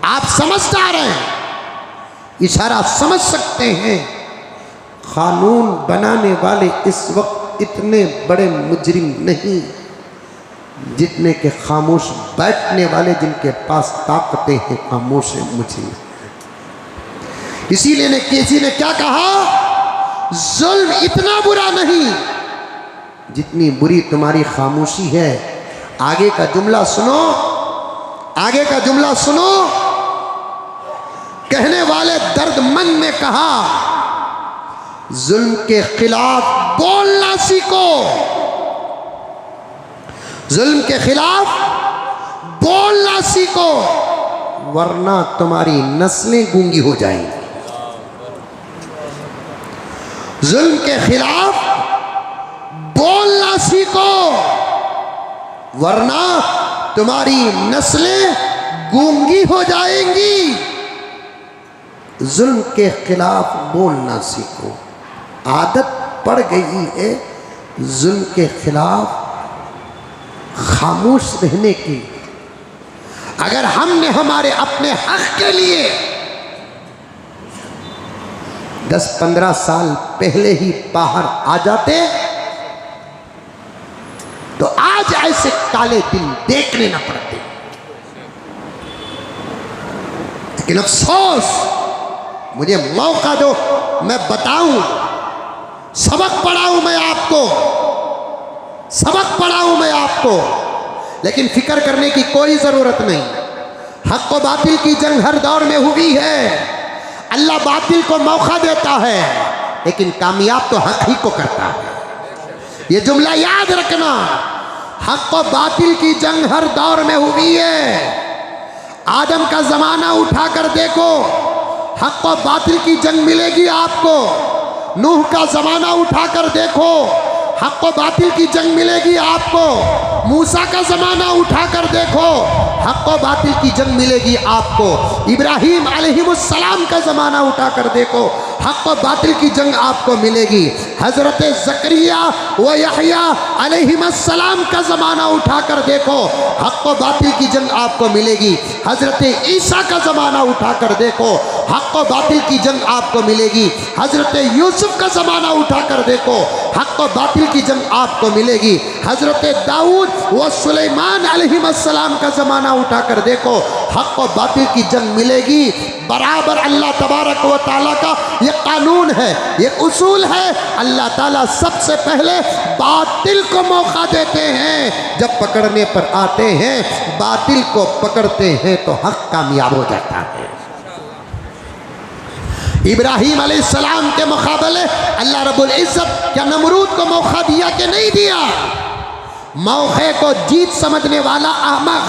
आप समझदार हैं, इशारा समझ सकते हैं। कानून बनाने वाले इस वक्त इतने बड़े मुजरिम नहीं जितने के खामोश बैठने वाले, जिनके पास ताकतें हैं, खामोश है मुजरिम। इसीलिए किसी ने क्या कहा, जुल्म इतना बुरा नहीं जितनी बुरी तुम्हारी खामोशी है। आगे का जुमला सुनो, आगे का जुमला सुनो। कहने वाले दर्दमंद ने कहा, जुल्म के खिलाफ बोलना सीखो, जुल्म के खिलाफ बोलना सीखो, वरना तुम्हारी नस्लें गूंगी हो जाएंगी। जुल्म के खिलाफ बोलना सीखो, वरना तुम्हारी नस्लें गूंगी हो जाएंगी। जुल्म के खिलाफ बोलना सीखो। आदत पड़ गई है जुल्म के खिलाफ खामोश रहने की। अगर हमने हमारे अपने हक के लिए 10-15 साल पहले ही बाहर आ जाते तो आज ऐसे काले दिन देखने न पड़ते। लेकिन अफसोस, मुझे मौका दो, मैं बताऊं, सबक पढ़ाऊं मैं आपको, सबक पढ़ाऊं मैं आपको। लेकिन फिक्र करने की कोई ज़रूरत नहीं। हक व बातिल की जंग हर दौर में हुई है। अल्लाह बातिल को मौका देता है, लेकिन कामयाब तो हक ही को करता है। ये जुमला याद रखना, हक व बातिल की जंग हर दौर में हुई है। आदम का जमाना उठाकर देखो, हक व बातिल की जंग मिलेगी आपको। नूह का जमाना उठाकर देखो, हक व बातिल की जंग मिलेगी आपको। मूसा का ज़माना उठाकर देखो, हक व बातिल की जंग मिलेगी आपको। इब्राहीम अलैहिस्सलाम का ज़माना उठाकर देखो, हक व बातिल की जंग आपको मिलेगी। हज़रत ज़करिया व यहया अलैहिस्सलाम का ज़माना उठाकर देखो, हक व बातिल की जंग आपको मिलेगी। हज़रत ईसा का ज़माना उठाकर देखो, हक व बातिल की जंग आपको मिलेगी। हज़रत यूसुफ का ज़माना उठाकर देखो, हक व बातिल की जंग आपको मिलेगी। हज़रत दाऊद व सुलेमान अलैहिस्सलाम का ज़माना उठाकर देखो, हक व बातिल की जंग मिलेगी बराबर। अल्लाह तबारक व ताला का ये कानून है, ये उसूल है। अल्लाह ताला सबसे पहले बातिल को मौका देते हैं, जब पकड़ने पर आते हैं बातिल को पकड़ते हैं तो हक कामयाब हो जाता है। इब्राहीम अलैहिस्सलाम के मुकाबले अल्लाह रब्बुल इज़्ज़त क्या नमरूद को मौका दिया कि नहीं दिया? मौके को जीत समझने वाला अहमक,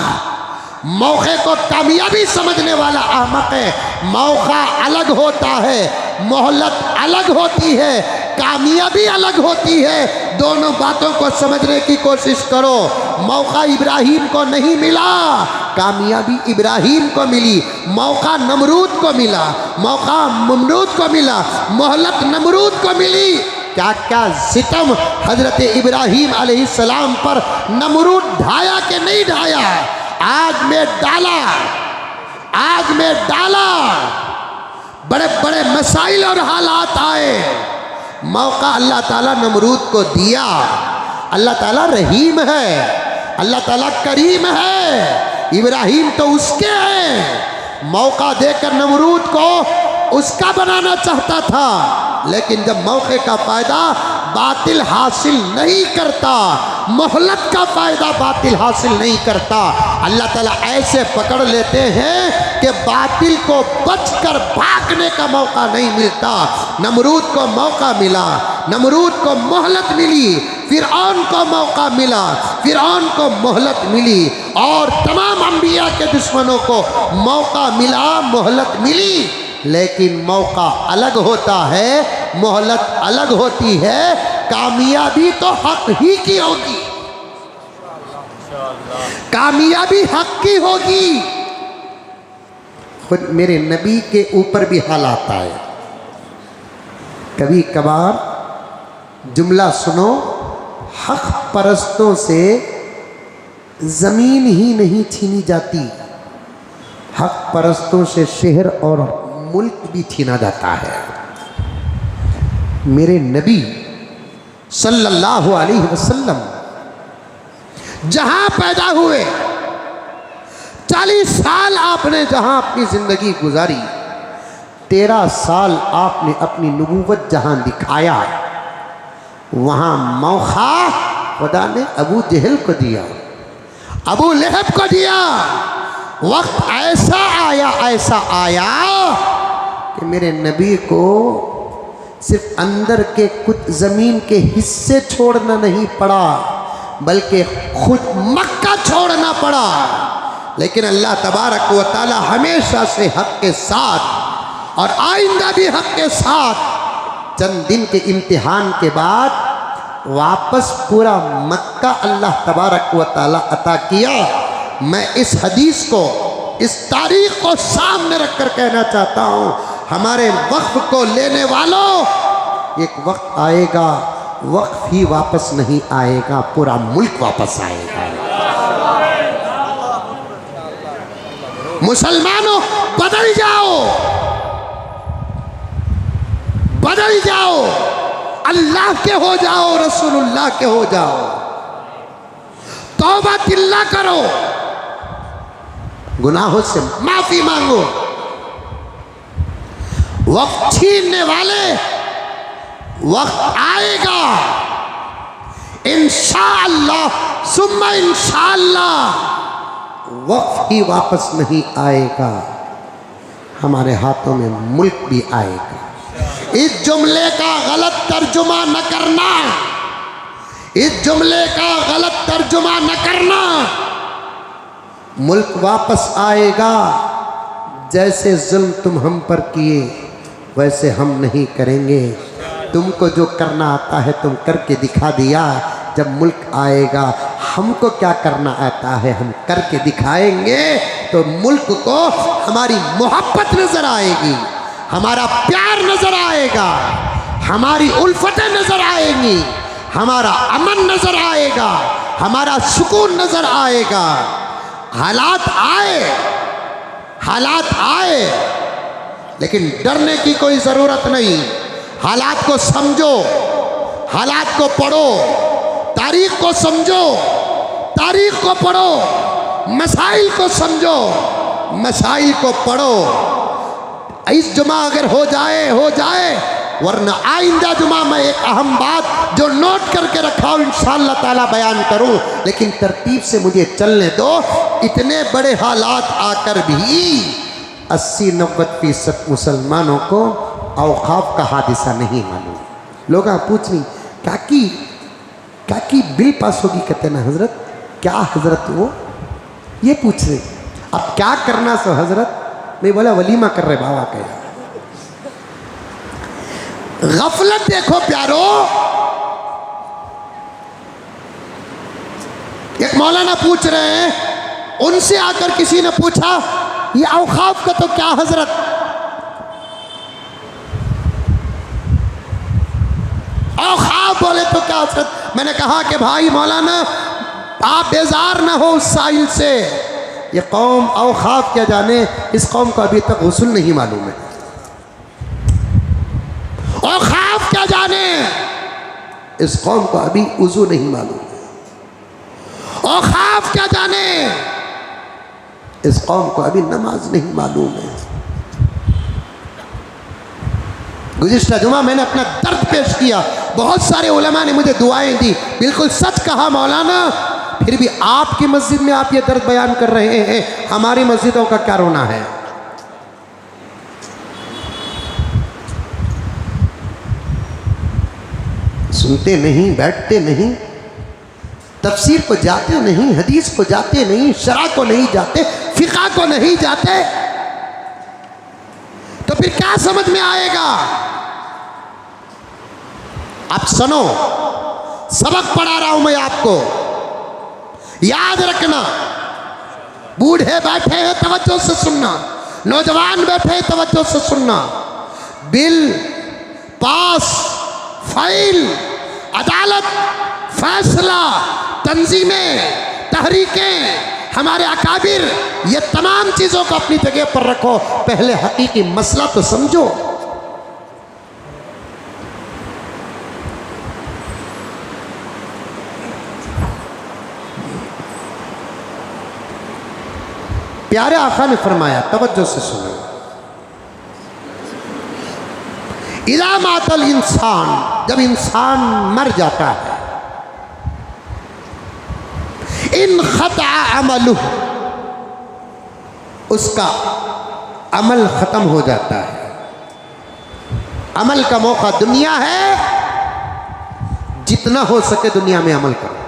मौके को कामयाबी समझने वाला अहमक है। मौका अलग होता है, मोहलत अलग होती है, कामयाबी अलग होती है। दोनों बातों को समझने की कोशिश करो। मौका इब्राहीम को नहीं मिला, कामयाबी इब्राहीम को मिली। मौका नमरूद को मिला, मौका नमरूद को मिला, मोहलत नमरूद को मिली। क्या क्या सितम हजरत इब्राहीम अलैहिस्सलाम पर नमरूद ढाया कि नहीं ढाया? आग में डाला, आग में डाला, बड़े बड़े मसाइल और हालात आए, मौका अल्लाह ताला नमरूद को दिया। अल्लाह ताला रहीम है, अल्लाह ताला करीम है। इब्राहीम तो उसके हैं, मौका देकर नमरूद को उसका बनाना चाहता था, लेकिन जब मौके का फ़ायदा बातिल हासिल नहीं करता, मोहलत का फ़ायदा बातिल हासिल नहीं करता, अल्लाह ताला ऐसे पकड़ लेते हैं कि बातिल को बचकर भागने का मौका नहीं मिलता। नमरूद को मौका मिला, नमरूद को मोहलत मिली, फिरऔन को मौका मिला, फिरऔन को मोहलत मिली, और तमाम अंबिया के दुश्मनों को मौका मिला, मोहलत मिली। लेकिन मौका अलग होता है, मोहलत अलग होती है। कामयाबी तो हक ही की होगी, कामयाबी हक की होगी। खुद मेरे नबी के ऊपर भी हालात आए। कभी कभार जुमला सुनो, हक परस्तों से ज़मीन ही नहीं छीनी जाती, हक परस्तों से शहर और मुल्क भी छीना जाता है। मेरे नबी सल्लल्लाहु अलैहि वसल्लम जहां पैदा हुए, 40 साल आपने जहां अपनी जिंदगी गुजारी, 13 साल आपने अपनी नबूवत जहां दिखाया, वहां मौका खुदा ने अबू जहल को दिया, अबू लहब को दिया। वक्त ऐसा आया कि मेरे नबी को सिर्फ अंदर के कुछ ज़मीन के हिस्से छोड़ना नहीं पड़ा, बल्कि खुद मक्का छोड़ना पड़ा। लेकिन अल्लाह तबारक व ताला हमेशा से हक़ के साथ और आइंदा भी हक़ के साथ, चंद दिन के इम्तिहान के बाद वापस पूरा मक्का अल्लाह तबारक व ताला अता किया। मैं इस हदीस को, इस तारीख को सामने रखकर कहना चाहता हूँ, हमारे वक्फ को लेने वालों, एक वक्त आएगा, वक्फ ही वापस नहीं आएगा, पूरा मुल्क वापस आएगा। मुसलमानों बदल जाओ, बदल जाओ, अल्लाह के हो जाओ, रसूलुल्लाह के हो जाओ, तौबा तिल्ला करो, गुनाहों से माफी मांगो। वक्त छीनने वाले वक्त आएगा, इंशाअल्लाह सुम्मा इंशाअल्लाह वक्फ ही वापस नहीं आएगा, हमारे हाथों में मुल्क भी आएगा। इस जुमले का गलत तर्जुमा न करना, इस जुमले का गलत तर्जुमा न करना। मुल्क वापस आएगा, जैसे जुल्म तुम हम पर किए वैसे हम नहीं करेंगे। तुमको जो करना आता है तुम करके दिखा दिया, जब मुल्क आएगा हमको क्या करना आता है हम करके दिखाएंगे। तो मुल्क को हमारी मोहब्बत नजर आएगी, हमारा प्यार नजर आएगा, हमारी उल्फतें नजर आएंगी, हमारा अमन नजर आएगा, हमारा सुकून नजर आएगा। हालात आए, लेकिन डरने की कोई ज़रूरत नहीं। हालात को समझो, हालात को पढ़ो, तारीख को समझो, तारीख को पढ़ो, मसाइल को समझो, मसाइल को पढ़ो। इस जुमा अगर हो जाए, वरना आइंदा जुमा में एक अहम बात जो नोट करके रखा हूँ इंशाअल्लाह ताला बयान करूँ, लेकिन तरतीब से मुझे चलने दो। इतने बड़े हालात आकर भी 80-90% मुसलमानों को औकाफ का हादिसा नहीं मालूम। लोग पूछ रही क्या की बिल पास होगी, कहते ना हजरत क्या हजरत वो ये पूछ रहे। अब क्या करना सो हजरत, मैं बोला वलीमा कर रहे बाबा का। गफलत देखो प्यारो, एक मौलाना पूछ रहे हैं, उनसे आकर किसी ने पूछा ये औकाफ का तो क्या हजरत। औकाफ बोले तो क्या हजरत। मैंने कहा कि भाई मौलाना आप बेजार ना हो उस साइल से, ये कौम औकाफ क्या जाने, इस कौम को अभी तक गुस्ल नहीं मालूम है। औकाफ क्या जाने, इस कौम को अभी उजू नहीं मालूम है। औकाफ क्या जाने, इस कौम को अभी नमाज नहीं मालूम है। गुज़िश्ता जुमा मैंने अपना दर्द पेश किया, बहुत सारे उलमा ने मुझे दुआएं दी। बिल्कुल सच कहा मौलाना, फिर भी आपकी मस्जिद में आप ये दर्द बयान कर रहे हैं, हमारी मस्जिदों का क्या रोना है। सुनते नहीं, बैठते नहीं, तफसीर को जाते नहीं, हदीस को जाते नहीं, शरा को नहीं जाते, फिका को नहीं जाते, तो फिर क्या समझ में आएगा। आप सुनो, सबक पढ़ा रहा हूं मैं आपको, याद रखना। बूढ़े बैठे हैं तवज्जो से सुनना, नौजवान बैठे हैं तवज्जो से सुनना। बिल पास, फाइल, अदालत, फैसला, तंजीमें, तहरीकें, हमारे अकाबिर, ये तमाम चीज़ों को अपनी जगह पर रखो, पहले हकीकी मसला तो समझो। प्यारे आका ने फरमाया, तवज्जो से सुनो, इला मातल इंसान, जब इंसान मर जाता है, इन खता अमलु, उसका अमल ख़त्म हो जाता है। अमल का मौका दुनिया है, जितना हो सके दुनिया में अमल करो।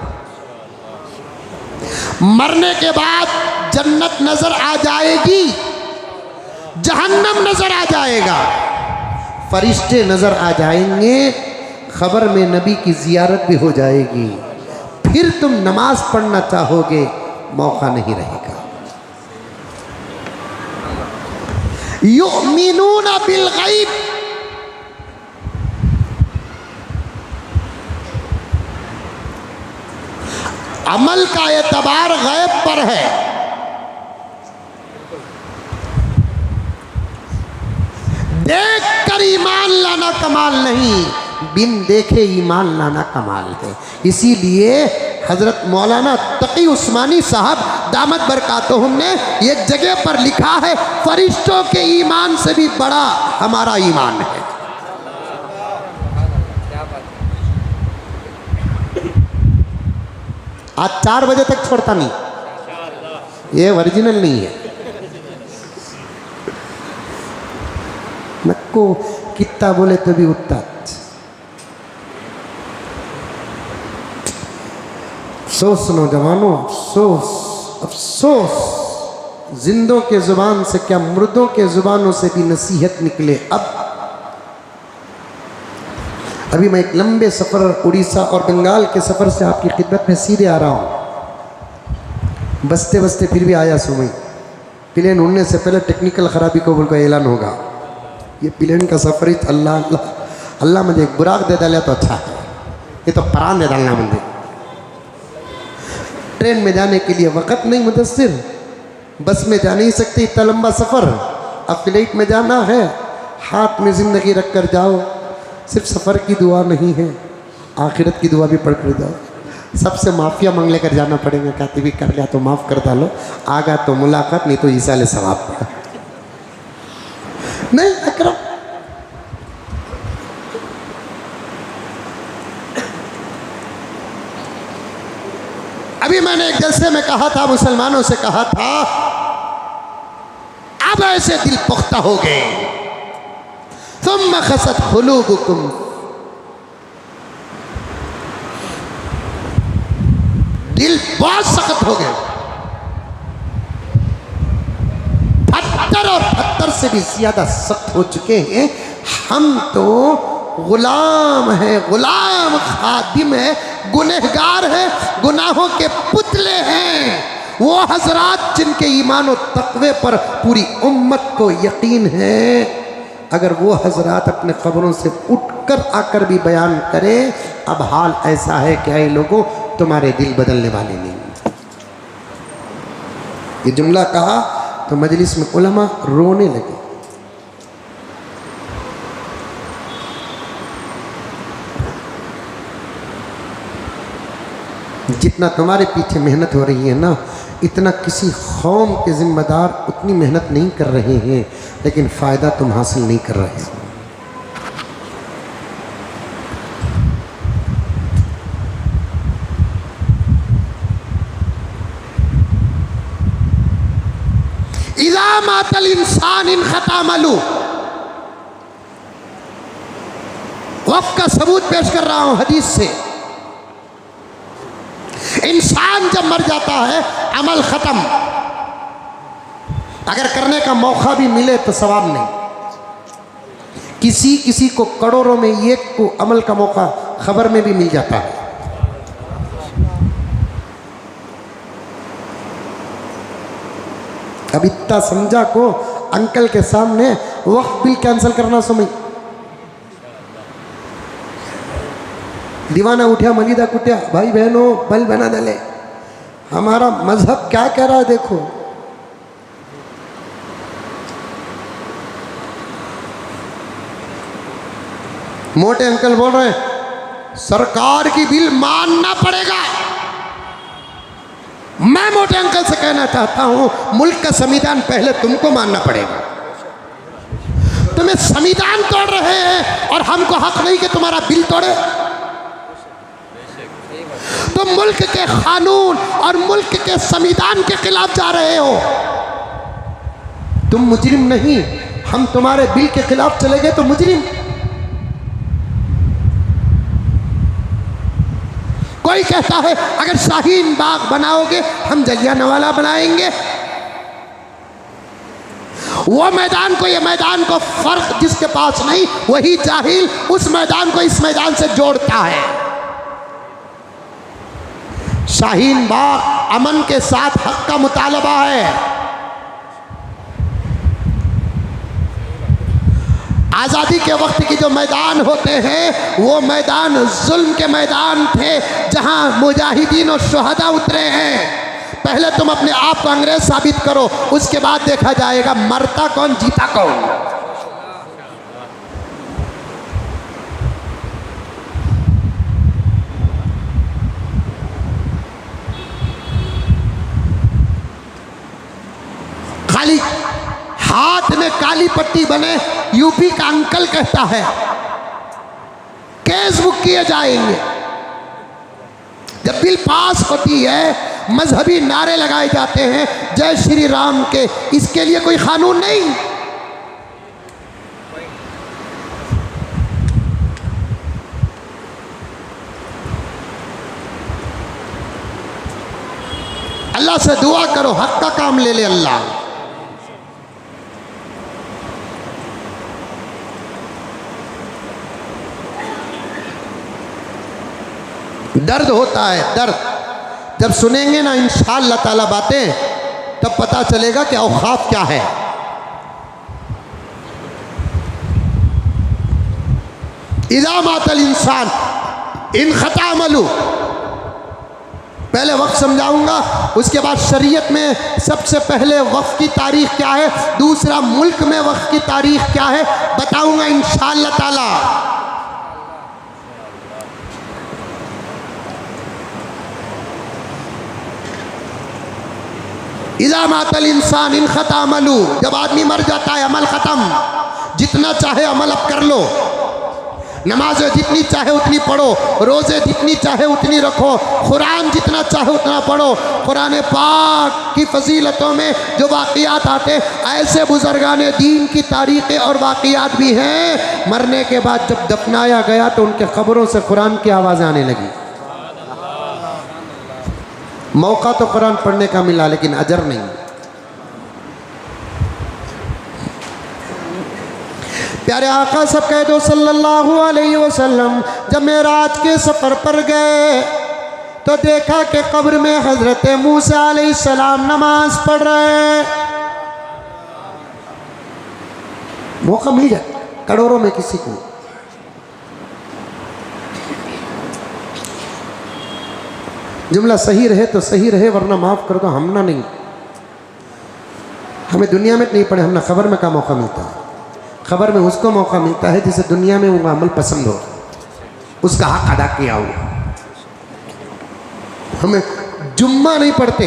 मरने के बाद जन्नत नजर आ जाएगी, जहन्नम नजर आ जाएगा, फरिश्ते नज़र आ जाएंगे, खबर में नबी की ज़ियारत भी हो जाएगी। फिर तुम नमाज पढ़ना चाहोगे, मौका नहीं रहेगा। युमिनूना बिल गैब, अमल का एतबार गैब पर है। देख कर ईमान लाना कमाल नहीं, बिन देखे ईमान लाना कमाल है। इसीलिए हज़रत मौलाना तकी उस्मानी साहब दामत बरकातुहुम ने एक जगह पर लिखा है, फरिश्तों के ईमान से भी बड़ा हमारा ईमान है। आज 4 बजे तक छोड़ता नहीं, ये ओरिजिनल नहीं है। नक्को कितना बोले तो भी उतना। अफसोस नौजवानों, अफसोस अफसोस, जिंदों के जुबान से क्या मुर्दों के जुबानों से भी नसीहत निकले। अभी मैं एक लंबे सफ़र उड़ीसा और बंगाल के सफ़र से आपकी खिदमत में सीधे आ रहा हूँ। बसते बसते फिर भी आया सुमई। प्लेन उड़ने से पहले टेक्निकल ख़राबी को बोल का ऐलान होगा। ये प्लेन का सफ़र ही अल्लाह अल्लाह अल्लाह मुझे एक बुराक दे डाला तो अच्छा है, ये तो प्राण दे डालना मुझे। ट्रेन में जाने के लिए वक़्त नहीं मुदस्सिर, बस में जा नहीं सकते इतना लंबा सफ़र। अब फ्लाइट में जाना है, हाथ में ज़िंदगी रख कर जाओ। सिर्फ सफ़र की दुआ नहीं है, आखिरत की दुआ भी पढ़ कर जाओ। सबसे माफ़िया मांग लेकर जाना पड़ेगा। कहते भी कर लिया तो माफ़ कर डालो, आगा तो मुलाकात, नहीं तो ईसाले सवाब। नहीं अकरम, अभी मैंने एक जलसे में कहा था, मुसलमानों से कहा था, अब ऐसे दिल पुख्ता हो गए, तुम खसत खुलूबुकुम, दिल बहुत सख्त हो गए, पत्थर और पत्थर से भी ज्यादा सख्त हो चुके हैं। हम तो गुलाम है, गुलाम खादिम है, गुनहगार है, गुनाहों के पुतले हैं। वो हजरात जिनके ईमान और तक़वे पर पूरी उम्मत को यकीन है, अगर वो हजरात अपने क़ब्रों से उठकर आकर भी बयान करें, अब हाल ऐसा है कि ऐ लोगों, तुम्हारे दिल बदलने वाले नहीं। ये जुमला कहा तो मजलिस में उलमा रोने लगे। जितना तुम्हारे पीछे मेहनत हो रही है ना, इतना किसी कौम के जिम्मेदार उतनी मेहनत नहीं कर रहे हैं, लेकिन फ़ायदा तुम हासिल नहीं कर रहे हो। इज़ा मातल इंसान इन खतामलू, वक़्त का सबूत पेश कर रहा हूँ हदीस से। इंसान जब मर जाता है, अमल ख़त्म। अगर करने का मौका भी मिले तो सवाब नहीं। किसी को करोड़ों में एक को अमल का मौका खबर में भी मिल जाता है। अब इतना समझा को अंकल के सामने वक्त बिल कैंसिल करना समझ। दीवाना उठा मलिदा कुटिया, भाई बहनों बल बना दले, हमारा मजहब क्या कह रहा है देखो। मोटे अंकल बोल रहे हैं सरकार की बिल मानना पड़ेगा। मैं मोटे अंकल से कहना चाहता हूं, मुल्क का संविधान पहले तुमको मानना पड़ेगा। तुम्हें संविधान तोड़ रहे हैं और हमको हक नहीं कि तुम्हारा बिल तोड़े। तुम मुल्क के कानून और मुल्क के संविधान के खिलाफ जा रहे हो। तुम मुजरिम नहीं, हम तुम्हारे बिल के खिलाफ चले गए तो मुजरिम। कोई कहता है अगर शाहीन बाग बनाओगे हम जलियांवाला बनाएंगे। वो मैदान को, ये मैदान को फर्क जिसके पास नहीं, वही जाहिल उस मैदान को इस मैदान से जोड़ता है। शाहीन बाग अमन के साथ हक का मुतालबा है। आज़ादी के वक्त की जो मैदान होते हैं वो मैदान जुल्म के मैदान थे, जहां मुजाहिदीन और शुहदा उतरे हैं। पहले तुम अपने आप को अंग्रेज साबित करो, उसके बाद देखा जाएगा मरता कौन जीता कौन। खाली हाथ में काली पट्टी बने यूपी का अंकल कहता है केस बुक किए जाएंगे। जब बिल पास होती है मजहबी नारे लगाए जाते हैं जय श्री राम के, इसके लिए कोई कानून नहीं। अल्लाह से दुआ करो हक का काम ले ले अल्लाह। दर्द होता है, दर्द जब सुनेंगे ना इंशाअल्लाह ताला बातें, तब पता चलेगा कि औकाफ क्या है। इज़ा मातल इंसान इन खता अमलू, पहले वक्त समझाऊंगा, उसके बाद शरीयत में सबसे पहले वक्त की तारीख क्या है, दूसरा मुल्क में वक्त की तारीख क्या है बताऊंगा इंशाअल्लाह ताला। इज़ा मातल इंसान इन खता अमलू, जब आदमी मर जाता है अमल ख़त्म। जितना चाहे अमल अब कर लो, नमाज़ें जितनी चाहे उतनी पढ़ो, रोज़े जितनी चाहे उतनी रखो, कुरान जितना चाहे उतना पढ़ो। कुरान पाक की फजीलतों में जो वाक़ियात आते, ऐसे बुज़ुर्गाने दीन की तारीख़ें और वाक़ियात भी हैं, मरने के बाद जब दफनाया गया तो उनके क़ब्रों से कुरान की आवाज़ आने लगी। मौका तो कुरान पढ़ने का मिला लेकिन अजर नहीं। प्यारे आका सब कह दो सल्लल्लाहु अलैहि वसल्लम जब मेराज के सफ़र पर गए तो देखा कि कब्र में हज़रत मूसा अलैहिस्सलाम नमाज पढ़ रहे। मौका मिल जाए करोड़ों में किसी को, जुमला सही रहे तो सही रहे, वरना माफ़ कर दो हमना नहीं। हमें दुनिया में नहीं पड़े, हमने खबर में का मौका मिलता है। खबर में उसको मौका मिलता है जिसे दुनिया में वो अमल पसंद हो, उसका हक अदा किया हो। हमें जुम्मा नहीं पढ़ते,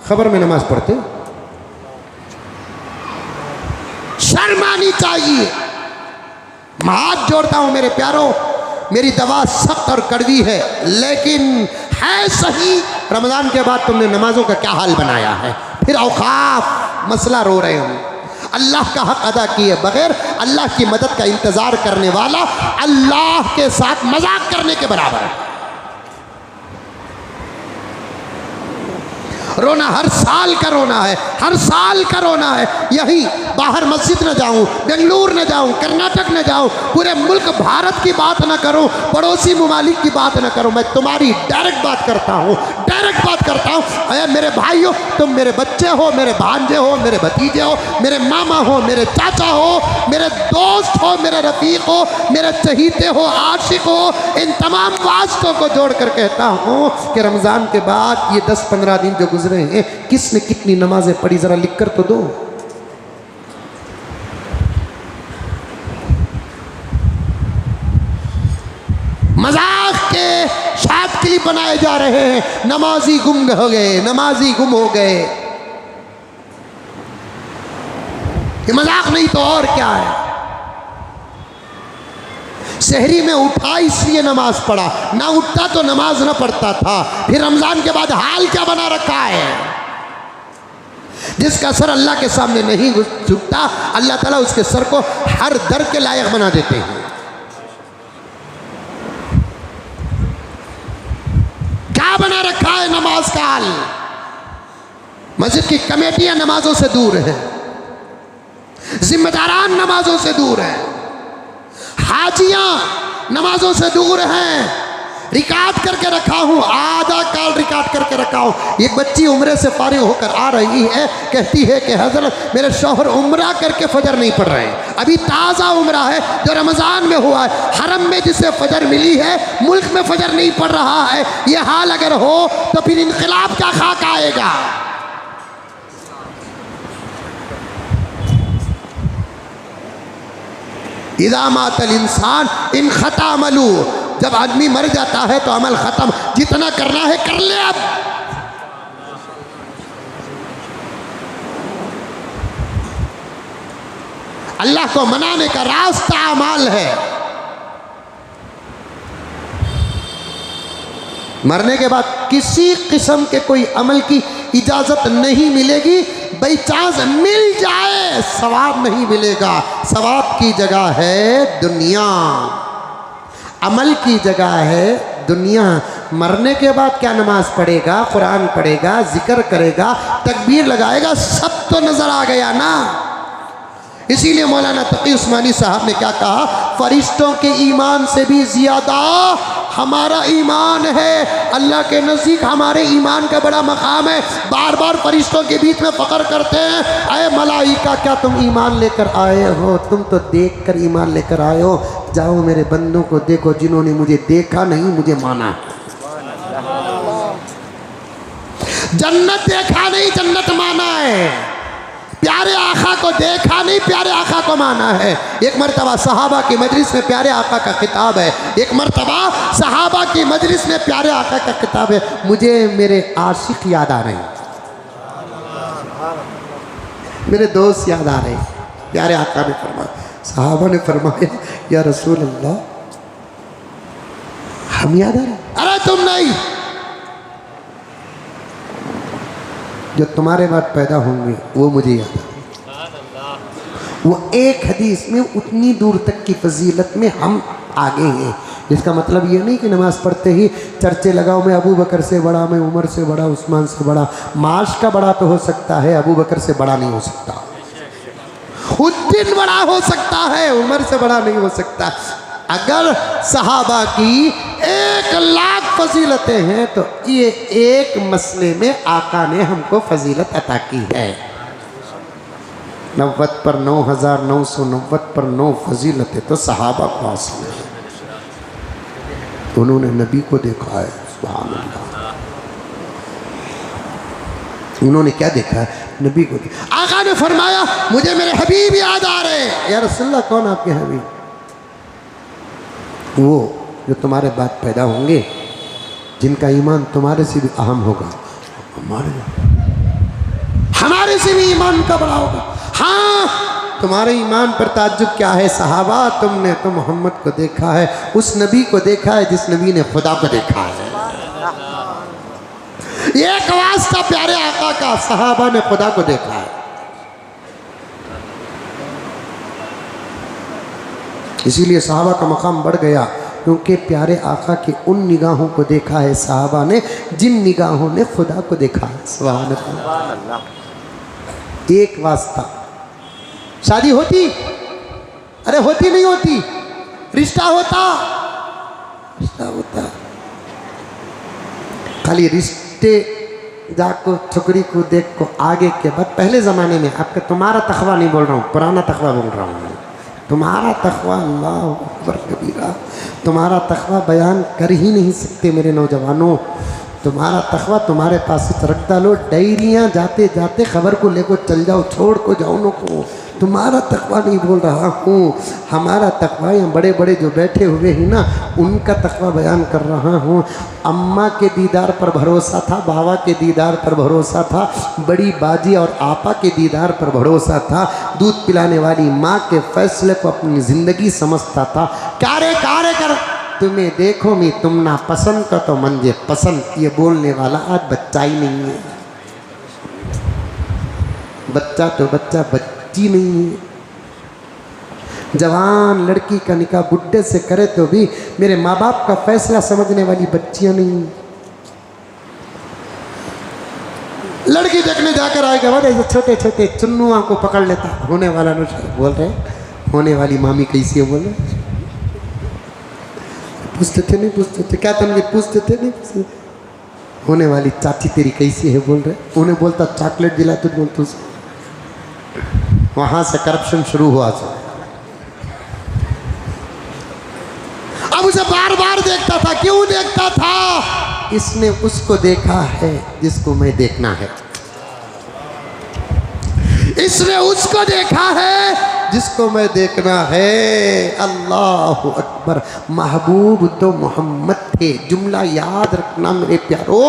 खबर में नमाज पढ़ते। शर्म आनी चाहिए। मैं हाथ जोड़ता हूं मेरे प्यारों, मेरी दवा सख्त और कड़वी है लेकिन है सही। रमज़ान के बाद तुमने नमाजों का क्या हाल बनाया है, फिर औकाफ मसला रो रहे हो। अल्लाह का हक अदा किए बगैर अल्लाह की मदद का इंतज़ार करने वाला अल्लाह के साथ मजाक करने के बराबर है। रोना हर साल का रोना है, हर साल का रोना है। यही बाहर मस्जिद न जाऊं, बेंगलुरु न जाऊं, कर्नाटक न जाऊं, पूरे मुल्क भारत की बात न करूं, पड़ोसी ममालिक की बात न करूं, मैं तुम्हारी डायरेक्ट बात करता हूं, डायरेक्ट बात करता हूं। अरे मेरे भाइयों, तुम मेरे बच्चे हो, मेरे भांजे हो, मेरे भतीजे हो, मेरे मामा हो, मेरे चाचा हो, मेरे दोस्त हो, मेरे रफीक हो, मेरे चहीते हो, आशिक हो, इन तमाम वास्तों को जोड़ कर कहता हूं कि रमज़ान के बाद ये 10-15 दिन जो गुजरे हैं, किसने कितनी नमाजें पढ़ी जरा लिख कर तो दो। मजाक के शायद क्लिप बनाए जा रहे हैं, नमाजी गुम हो गए, नमाजी गुम हो गए। ये मजाक नहीं तो और क्या है। शहरी में उठा इसलिए नमाज पढ़ा, ना उठता तो नमाज ना पढ़ता था। फिर रमजान के बाद हाल क्या बना रखा है। जिसका सर अल्लाह के सामने नहीं झुकता, अल्लाह ताला उसके सर को हर दर के लायक बना देते हैं। क्या बना रखा है नमाज का हाल। मस्जिद की कमेटियां नमाजों से दूर है, जिम्मेदारान नमाजों से दूर है, हाजियां नमाजों से दूर हैं। रिकार्ड करके रखा हूं, आधा काल रिकार्ड करके रखा हूं। एक बच्ची उम्रे से फारिग होकर आ रही है, कहती है कि हजरत मेरे शौहर उम्रा करके फजर नहीं पढ़ रहे हैं। अभी ताज़ा उम्रा है जो रमज़ान में हुआ है, हरम में जिसे फजर मिली है, मुल्क में फजर नहीं पढ़ रहा है। यह हाल अगर हो तो फिर इनकलाब का खाक आएगा। इज़ा मातल इंसान इन खता अमलू, जब आदमी मर जाता है तो अमल खत्म। जितना करना है कर ले। अब अल्लाह को मनाने का रास्ता अमाल है। मरने के बाद किसी किस्म के कोई अमल की इजाज़त नहीं मिलेगी। बाई चांस मिल जाए सवाब नहीं मिलेगा। सवाब की जगह है दुनिया, अमल की जगह है दुनिया। मरने के बाद क्या नमाज पढ़ेगा, कुरान पढ़ेगा, जिक्र करेगा, तकबीर लगाएगा, सब तो नज़र आ गया ना। इसीलिए मौलाना तकी उस्मानी साहब ने क्या कहा, फरिश्तों के ईमान से भी ज़्यादा हमारा ईमान है। अल्लाह के नज़दीक हमारे ईमान का बड़ा मकाम है। बार बार फरिश्तों के बीच में फ़ख्र करते हैं, अय मलाइका क्या तुम ईमान लेकर आए हो? तुम तो देख कर ईमान लेकर आए हो। जाओ मेरे बंदों को देखो जिन्होंने मुझे देखा नहीं, मुझे माना। जन्नत देखा नहीं, जन्नत माना है। प्यारे आका को देखा नहीं, प्यारे आका को माना है। एक मरतबा सहाबा की मजलिस में प्यारे आका का खिताब है। एक मरतबा सहाबा की मजलिस में प्यारे आका का खिताब है। मुझे मेरे आशिक याद आ रहे हैं, मेरे दोस्त याद आ रहे हैं। प्यारे आका ने फरमाया, सहाबा ने फरमाया, या रसूल अल्लाह हम याद आ रहे हैं? अरे तुम नहीं, जो तुम्हारे बाद पैदा होंगे वो मुझे याद है। वो एक हदीस में उतनी दूर तक की फजीलत में हम आगे हैं। इसका मतलब ये नहीं कि नमाज पढ़ते ही चर्चे लगाओ, मैं अबू बकर से बड़ा, मैं उमर से बड़ा, उस्मान से बड़ा। माश का बड़ा तो हो सकता है, अबू बकर से बड़ा नहीं हो सकता। उद्दीन बड़ा हो सकता है, उमर से बड़ा नहीं हो सकता। अगर सहाबा की 1,00,000 फजीलतें हैं तो ये एक मसले में आका ने हमको फजीलत अता की है। 90 पर 9,990 पर 9 फजीलतें तो सहाबा को हासिल है। उन्होंने नबी को देखा है, सुभान अल्लाह। उन्होंने क्या देखा है? नबी को देखा। आका ने फरमाया, मुझे मेरे हबीब याद आ रहे हैं। या रसूलल्लाह, कौन आपके हबीब? वो जो तुम्हारे बाद पैदा होंगे, जिनका ईमान तुम्हारे से भी अहम होगा, हमारे से भी ईमान का बड़ा होगा। हाँ, तुम्हारे ईमान पर ताज्जुब क्या है सहाबा, तुमने तो मोहम्मद को देखा है, उस नबी को देखा है जिस नबी ने खुदा को देखा है। एक वास्ता प्यारे आका का, सहाबा ने खुदा को देखा है। इसीलिए सहाबा का मकाम बढ़ गया, क्योंकि प्यारे आका की उन निगाहों को देखा है सहाबा ने जिन निगाहों ने खुदा को देखा है। सुभान अल्लाह। एक वास्ता। शादी होती? अरे होती नहीं होती, रिश्ता होता, रिश्ता होता। खाली रिश्ते जाको छोकरी को देख को आगे के बाद, पहले ज़माने में, आपका तुम्हारा तखवा नहीं बोल रहा हूँ, पुराना तखवा बोल रहा हूँ। तुम्हारा तखवा, अल्लाह अकबर कबीरा, तुम्हारा तखवा बयान कर ही नहीं सकते मेरे नौजवानों। तुम्हारा तखवा तुम्हारे पास से रख डालो, डायरियाँ जाते जाते खबर को लेकर चल जाओ, छोड़ को जाओ नो को। तुम्हारा तकवा नहीं बोल रहा हूँ, हमारा तकवा यहाँ बड़े बड़े जो बैठे हुए हैं ना, उनका तकवा बयान कर रहा हूँ। अम्मा के दीदार पर भरोसा था, बाबा के दीदार पर भरोसा था, बड़ी बाजी और आपा के दीदार पर भरोसा था, दूध पिलाने वाली माँ के फैसले को अपनी ज़िंदगी समझता था। कार्य कर तुम्हें देखो मैं तुम ना पसंद का तो मंजे पसंद, ये बोलने वाला आज बच्चा ही नहीं है। बच्चा तो बच्चा बच्ची नहीं है। जवान लड़की का निकाह बुढ़े से करे तो भी मेरे माँ बाप का फैसला समझने वाली बच्चियां नहीं। लड़की देखने जाकर आएगा वो ऐसे छोटे छोटे चुन्नुआ को पकड़ लेता, होने वाला नुस्खा बोल रहे, होने वाली मामी कैसी है बोल रहे। पूछते थे नहीं पूछते थे, क्या तुम पूछते थे नहीं पूछते, होने वाली चाची तेरी कैसी है बोल रहे। उन्हें बोलता चॉकलेट दिला, तुझ बोलते उसको। वहां से करप्शन शुरू हुआ। अब उसे बार बार देखता था। क्यों देखता था? इसने उसको देखा है जिसको मैं देखना है, इसने उसको देखा है जिसको मैं देखना है। अल्लाह अकबर। महबूब तो मोहम्मद थे, जुमला याद रखना मेरे प्यारो।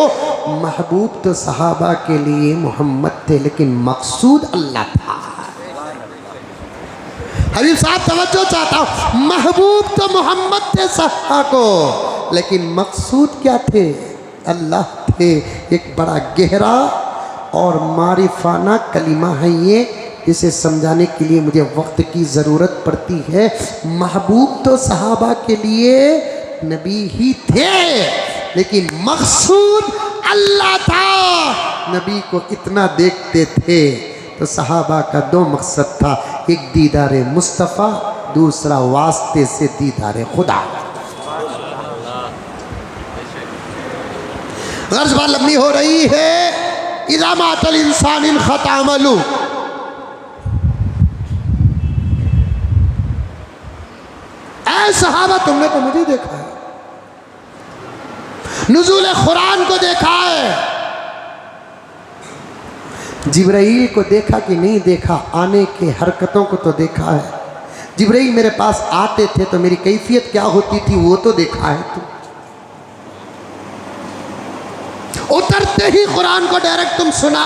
महबूब तो सहाबा के लिए मोहम्मद थे, लेकिन मकसूद अल्लाह था। हबीब साहब तवज्जो चाहता हूँ, महबूब तो मोहम्मद थे सहाबा को, लेकिन मकसूद क्या थे? अल्लाह थे। एक बड़ा गहरा और मारिफाना कलिमा है ये, इसे समझाने के लिए मुझे वक्त की ज़रूरत पड़ती है। महबूब तो सहाबा के लिए नबी ही थे, लेकिन मकसूद अल्लाह था। नबी को इतना देखते थे तो सहाबा का दो मकसद था, एक दीदारे मुस्तफ़ा, दूसरा वास्ते से दीदारे खुदा। गर्ज बात लंबी हो रही है। इज़ा मातल इंसान इन खतामलू, ऐ सहाबा तुमने तो मुझे देखा है, नुज़ूल कुरान को देखा है, जिब्राइल को देखा कि नहीं देखा, आने के हरकतों को तो देखा है। जिब्राइल मेरे पास आते थे तो मेरी कैफियत क्या होती थी वो तो देखा है। तुम उतरते ही कुरान को डायरेक्ट तुम सुना।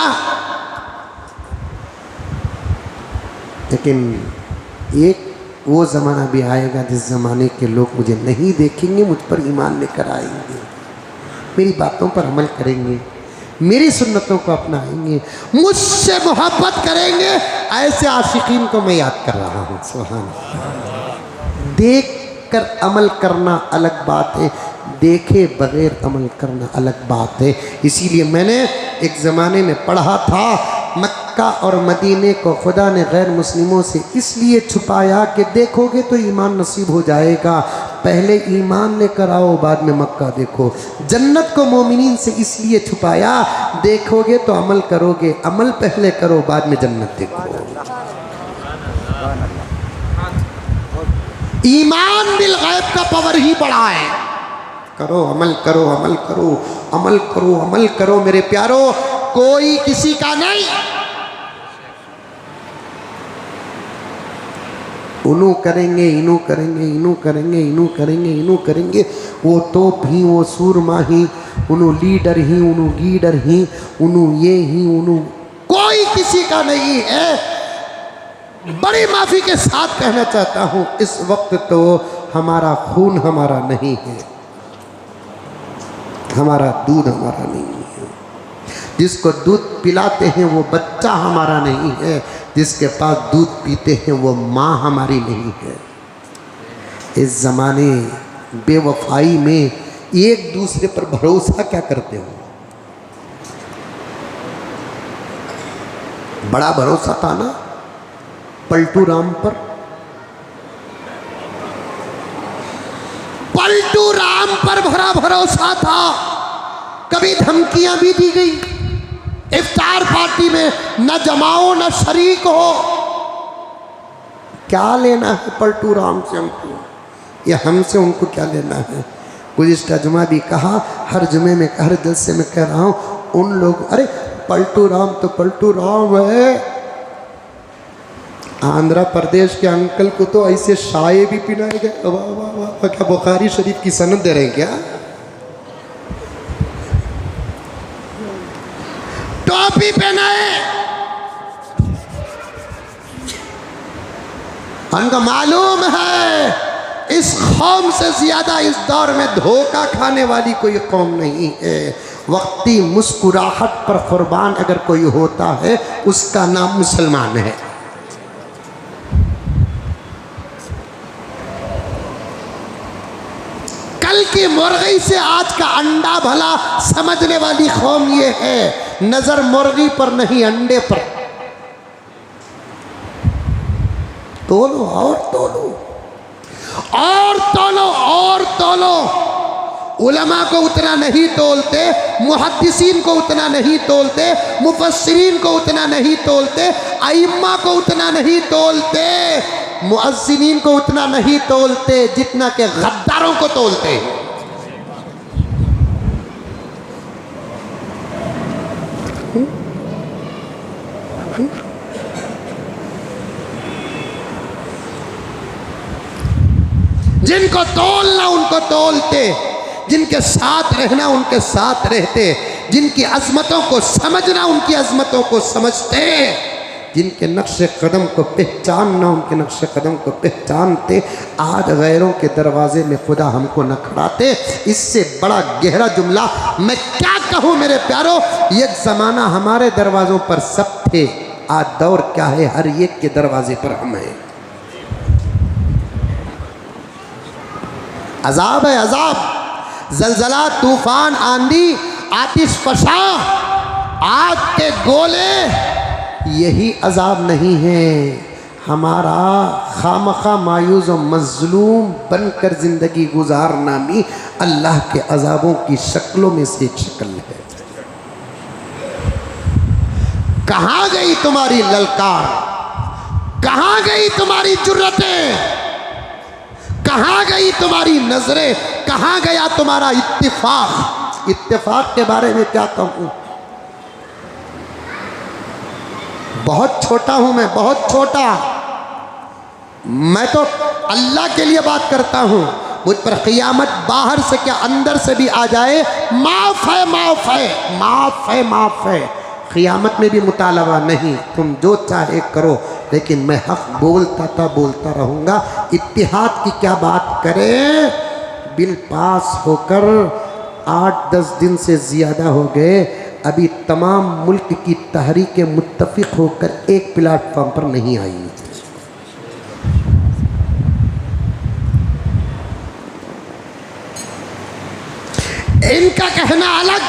लेकिन एक वो ज़माना भी आएगा जिस ज़माने के लोग मुझे नहीं देखेंगे, मुझ पर ईमान लेकर आएंगे, मेरी बातों पर अमल करेंगे, मेरी सुन्नतों को अपनाएंगे, मुझसे मोहब्बत करेंगे। ऐसे आशिकीन को मैं याद कर रहा हूँ। सुभान अल्लाह। देख कर अमल करना अलग बात है, देखे बगैर अमल करना अलग बात है। इसीलिए मैंने एक ज़माने में पढ़ा था, मक्का और मदीने को खुदा ने गैर मुस्लिमों से इसलिए छुपाया कि देखोगे तो ईमान नसीब हो जाएगा, पहले ईमान लेकर आओ बाद में मक्का देखो। जन्नत को मोमिनीन से इसलिए छुपाया, देखोगे तो अमल करोगे, अमल पहले करो बाद में जन्नत देखो। ईमान बिल गैब का पावर ही बड़ा है। करो अमल करो, अमल करो, अमल करो, अमल करो मेरे प्यारो, कोई किसी का नहीं। उनू करेंगे, इनू करेंगे, इनू करेंगे, इनू करेंगे, इनू करेंगे, वो तोप ही, वो सूरमा ही, उनू लीडर ही, उनू गीडर ही, उनू ये ही, उनू कोई किसी का नहीं है। बड़ी माफी के साथ कहना चाहता हूँ, इस वक्त तो हमारा खून हमारा नहीं है, हमारा दूध हमारा नहीं है। जिसको दूध पिलाते हैं वो बच्चा हमारा नहीं है, जिसके पास दूध पीते हैं वो माँ हमारी नहीं है। इस ज़माने बेवफाई में एक दूसरे पर भरोसा क्या करते हो? बड़ा भरोसा था ना पलटू राम पर। पलटू राम पर भरा भरोसा था। कभी धमकियां भी दी गई, इफ्तार पार्टी में न जमाओ न शरीक हो। क्या लेना है पलटू राम से हमको, या हमसे उनको क्या लेना है? गुज़िश्ता जुमा भी कहा, हर जुमे में हर जलसे में कह रहा हूँ, उन लोग अरे पलटू राम तो पलटू राम है। आंध्र प्रदेश के अंकल को तो ऐसे शाये भी पिनाए गए। वाह वाह वाह, क्या बुखारी शरीफ की सनद दे रहे हैं क्या? टोपी पहनाए, उनको मालूम है इस कौम से ज्यादा इस दौर में धोखा खाने वाली कोई कौम नहीं है। वक्ती मुस्कुराहट पर कुर्बान अगर कोई होता है उसका नाम मुसलमान है। कल की मुर्गी से आज का अंडा भला समझने वाली कौम ये है, नजर मुर्गी पर नहीं अंडे पर। तोलो और तोलो और तोलो और तोलो। उलमा को उतना नहीं तोलते, मुहद्दिसीन को उतना नहीं तोलते, मुफस्सिरीन को उतना नहीं तोलते, अइम्मा को उतना नहीं तोलते, मुअज्जिनीन को उतना नहीं तोलते जितना के गद्दारों को तोलते हैं। जिनको तोलना उनको तोलते, जिनके साथ रहना उनके साथ रहते, जिनकी अजमतों को समझना उनकी अजमतों को समझते। जिनके नक्शे कदम को पहचानना, उनके नक्शे कदम को पहचानते, आज गैरों के दरवाजे में खुदा हमको न खड़ाते। इससे बड़ा गहरा जुमला मैं क्या कहूँ मेरे प्यारो। एक ज़माना हमारे दरवाज़ों पर सब थे, आज दौर क्या है, हर एक के दरवाजे पर हम हैं। अजाब है अजाब, जलजला, तूफान, आंधी, आतिश फशा, आग के गोले, यही अजाब नहीं है। हमारा खामखा मायूस और मजलूम बनकर ज़िंदगी गुजारना भी अल्लाह के अजाबों की शक्लों में से एक शक्ल है। कहाँ गई तुम्हारी ललकार, कहाँ गई तुम्हारी जुर्रतें, कहाँ गई तुम्हारी नजरें, कहाँ गया तुम्हारा इत्तिफाक। इत्तिफाक के बारे में क्या कहूँ, बहुत छोटा हूं मैं, बहुत छोटा। मैं तो अल्लाह के लिए बात करता हूं। मुझ पर क़ियामत बाहर से क्या अंदर से भी आ जाए, माफ़ है, माफ़ है, माफ़ है, माफ़ है। क़ियामत में भी मुतालबा नहीं, तुम जो चाहे करो, लेकिन मैं हक़ बोलता था, बोलता रहूँगा। इत्तिहाद की क्या बात करें, बिल पास होकर 8-10 दिन से ज़्यादा हो गए, अभी तमाम मुल्क की तहरीकें मुत्तफ़िक़ होकर एक प्लेटफॉर्म पर नहीं आई। इनका कहना अलग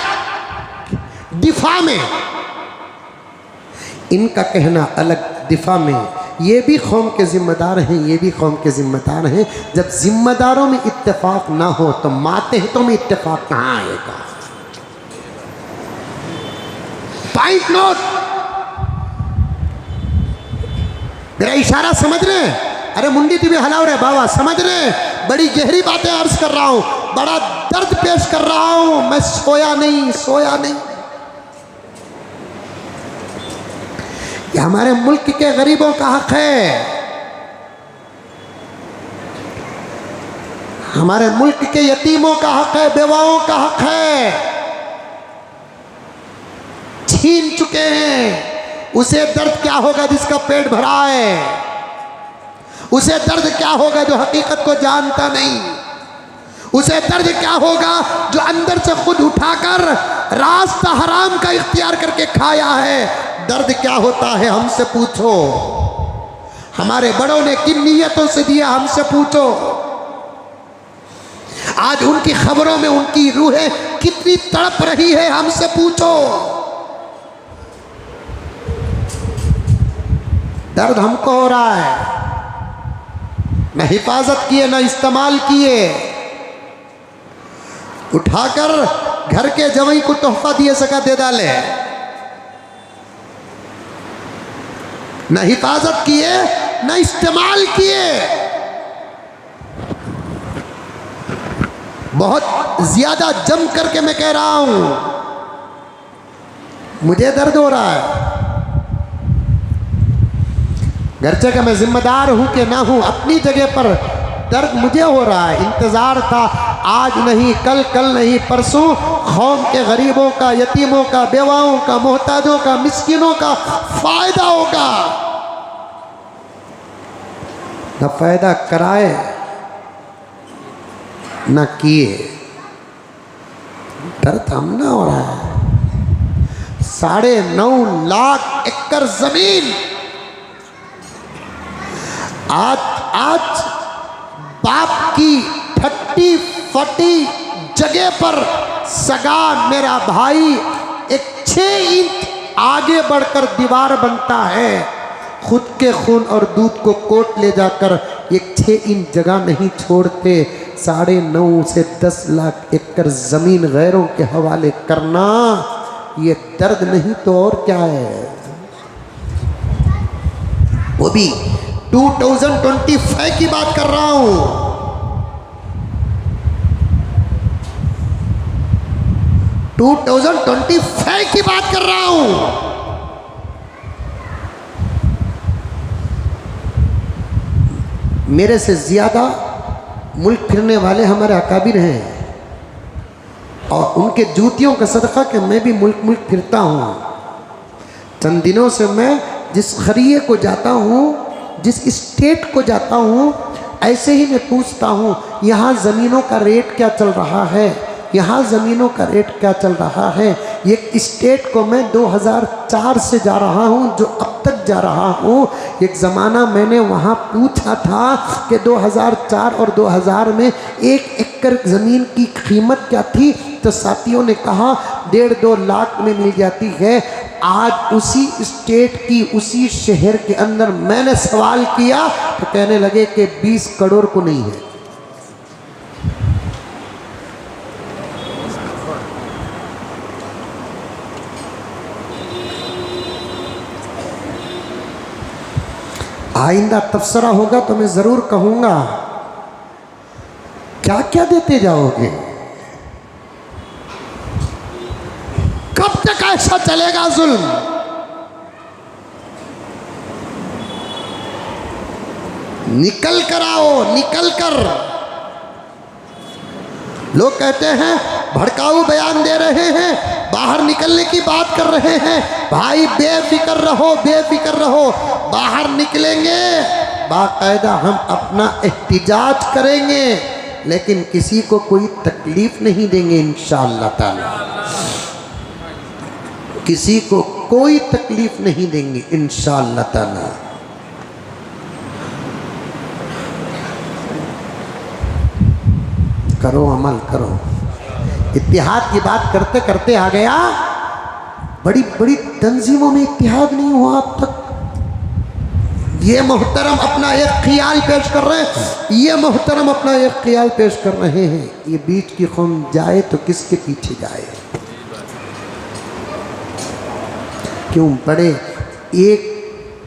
दिफा में, इनका कहना अलग दिफा में। ये भी कौम के ज़िम्मेदार हैं, ये भी कौम के ज़िम्मेदार हैं। जब ज़िम्मेदारों में इत्तेफाक ना हो तो मातहतों में इत्तेफाक कहाँ आएगा। पॉइंट नोट, मेरा इशारा समझ रहे हैं? अरे मुंडी तू भी हलाओ रे बाबा, समझ रहे हैं? बड़ी गहरी बातें अर्ज कर रहा हूं, बड़ा दर्द पेश कर रहा हूं। मैं सोया नहीं, सोया नहीं। ये हमारे मुल्क के गरीबों का हक है, हमारे मुल्क के यतीमों का हक है, बेवाओं का हक है। छीन चुके हैं। उसे दर्द क्या होगा जिसका पेट भरा है, उसे दर्द क्या होगा जो हकीकत को जानता नहीं, उसे दर्द क्या होगा जो अंदर से खुद उठाकर रास्ता हराम का इख्तियार करके खाया है। दर्द क्या होता है हमसे पूछो, हमारे बड़ों ने किन नीयतों से दिया हमसे पूछो। आज उनकी खबरों में उनकी रूहें कितनी तड़प रही है हमसे पूछो। दर्द हमको हो रहा है, न हिफाजत किए न इस्तेमाल किए, उठाकर घर के जवाई को तोहफा दिए सका दे डाले, न हिफाजत किए न इस्तेमाल किए। बहुत ज्यादा जम करके मैं कह रहा हूं, मुझे दर्द हो रहा है। घरचे का मैं जिम्मेदार हूं कि ना हूं, अपनी जगह पर दर्द मुझे हो रहा है। इंतज़ार था आज नहीं कल, कल नहीं परसों, कौम के गरीबों का, यतीमों का, बेवाओं का, मोहताजों का, मिस्किनों का फ़ायदा होगा। न फ़ायदा कराए न किए, दर्द हमना हो रहा है। 9.5 लाख एकड़ ज़मीन आज बाप की फटी फटी जगह पर सगा मेरा भाई एक 6 इंच आगे बढ़कर दीवार बनता है। खुद के खून और दूध को कोट ले जाकर एक 6 इंच जगह नहीं छोड़ते। 9.5 से 10 लाख एकड़ ज़मीन गैरों के हवाले करना, ये दर्द नहीं तो और क्या है। वो भी 2025 की बात कर रहा हूं। 2025 की बात कर रहा हूं। मेरे से ज्यादा मुल्क फिरने वाले हमारे अकाबिर हैं और उनके जूतियों का सदका कि मैं भी मुल्क मुल्क फिरता हूँ। चंद दिनों से मैं जिस खरिये को जाता हूँ, जिस स्टेट को जाता हूँ, ऐसे ही मैं पूछता हूँ यहाँ ज़मीनों का रेट क्या चल रहा है, यहाँ ज़मीनों का रेट क्या चल रहा है। एक स्टेट को मैं 2004 से जा रहा हूँ, जो अब तक जा रहा हूँ। एक ज़माना मैंने वहाँ पूछा था कि 2004 और 2000 में 1 एकड़ ज़मीन की कीमत क्या थी, तो साथियों ने कहा 1.5-2 लाख में मिल जाती है। आज उसी स्टेट की, उसी शहर के अंदर मैंने सवाल किया तो कहने लगे कि 20 करोड़ को नहीं है। आइंदा तबसरा होगा तो मैं ज़रूर कहूँगा क्या क्या देते जाओगे, कब तक ऐसा चलेगा जुल्म। निकल कर आओ, निकल कर। लोग कहते हैं भड़काऊ बयान दे रहे हैं, बाहर निकलने की बात कर रहे हैं। भाई बेफिक्र रहो, बेफिक्र रहो। बाहर निकलेंगे, बाकायदा हम अपना एहतिजाज करेंगे, लेकिन किसी को कोई तकलीफ नहीं देंगे इंशाअल्लाह ताला। किसी को कोई तकलीफ नहीं देंगे इंशाअल्लाह ताला। करो, अमल करो। इत्तिहाद की बात करते करते आ गया, बड़ी बड़ी तंजीमों में इत्तिहाद नहीं हुआ अब तक। ये मोहतरम अपना एक ख्याल पेश कर रहे हैं, ये मोहतरम अपना एक ख्याल पेश कर रहे हैं। ये बीच की कौम जाए तो किसके पीछे जाए? क्यों बड़े एक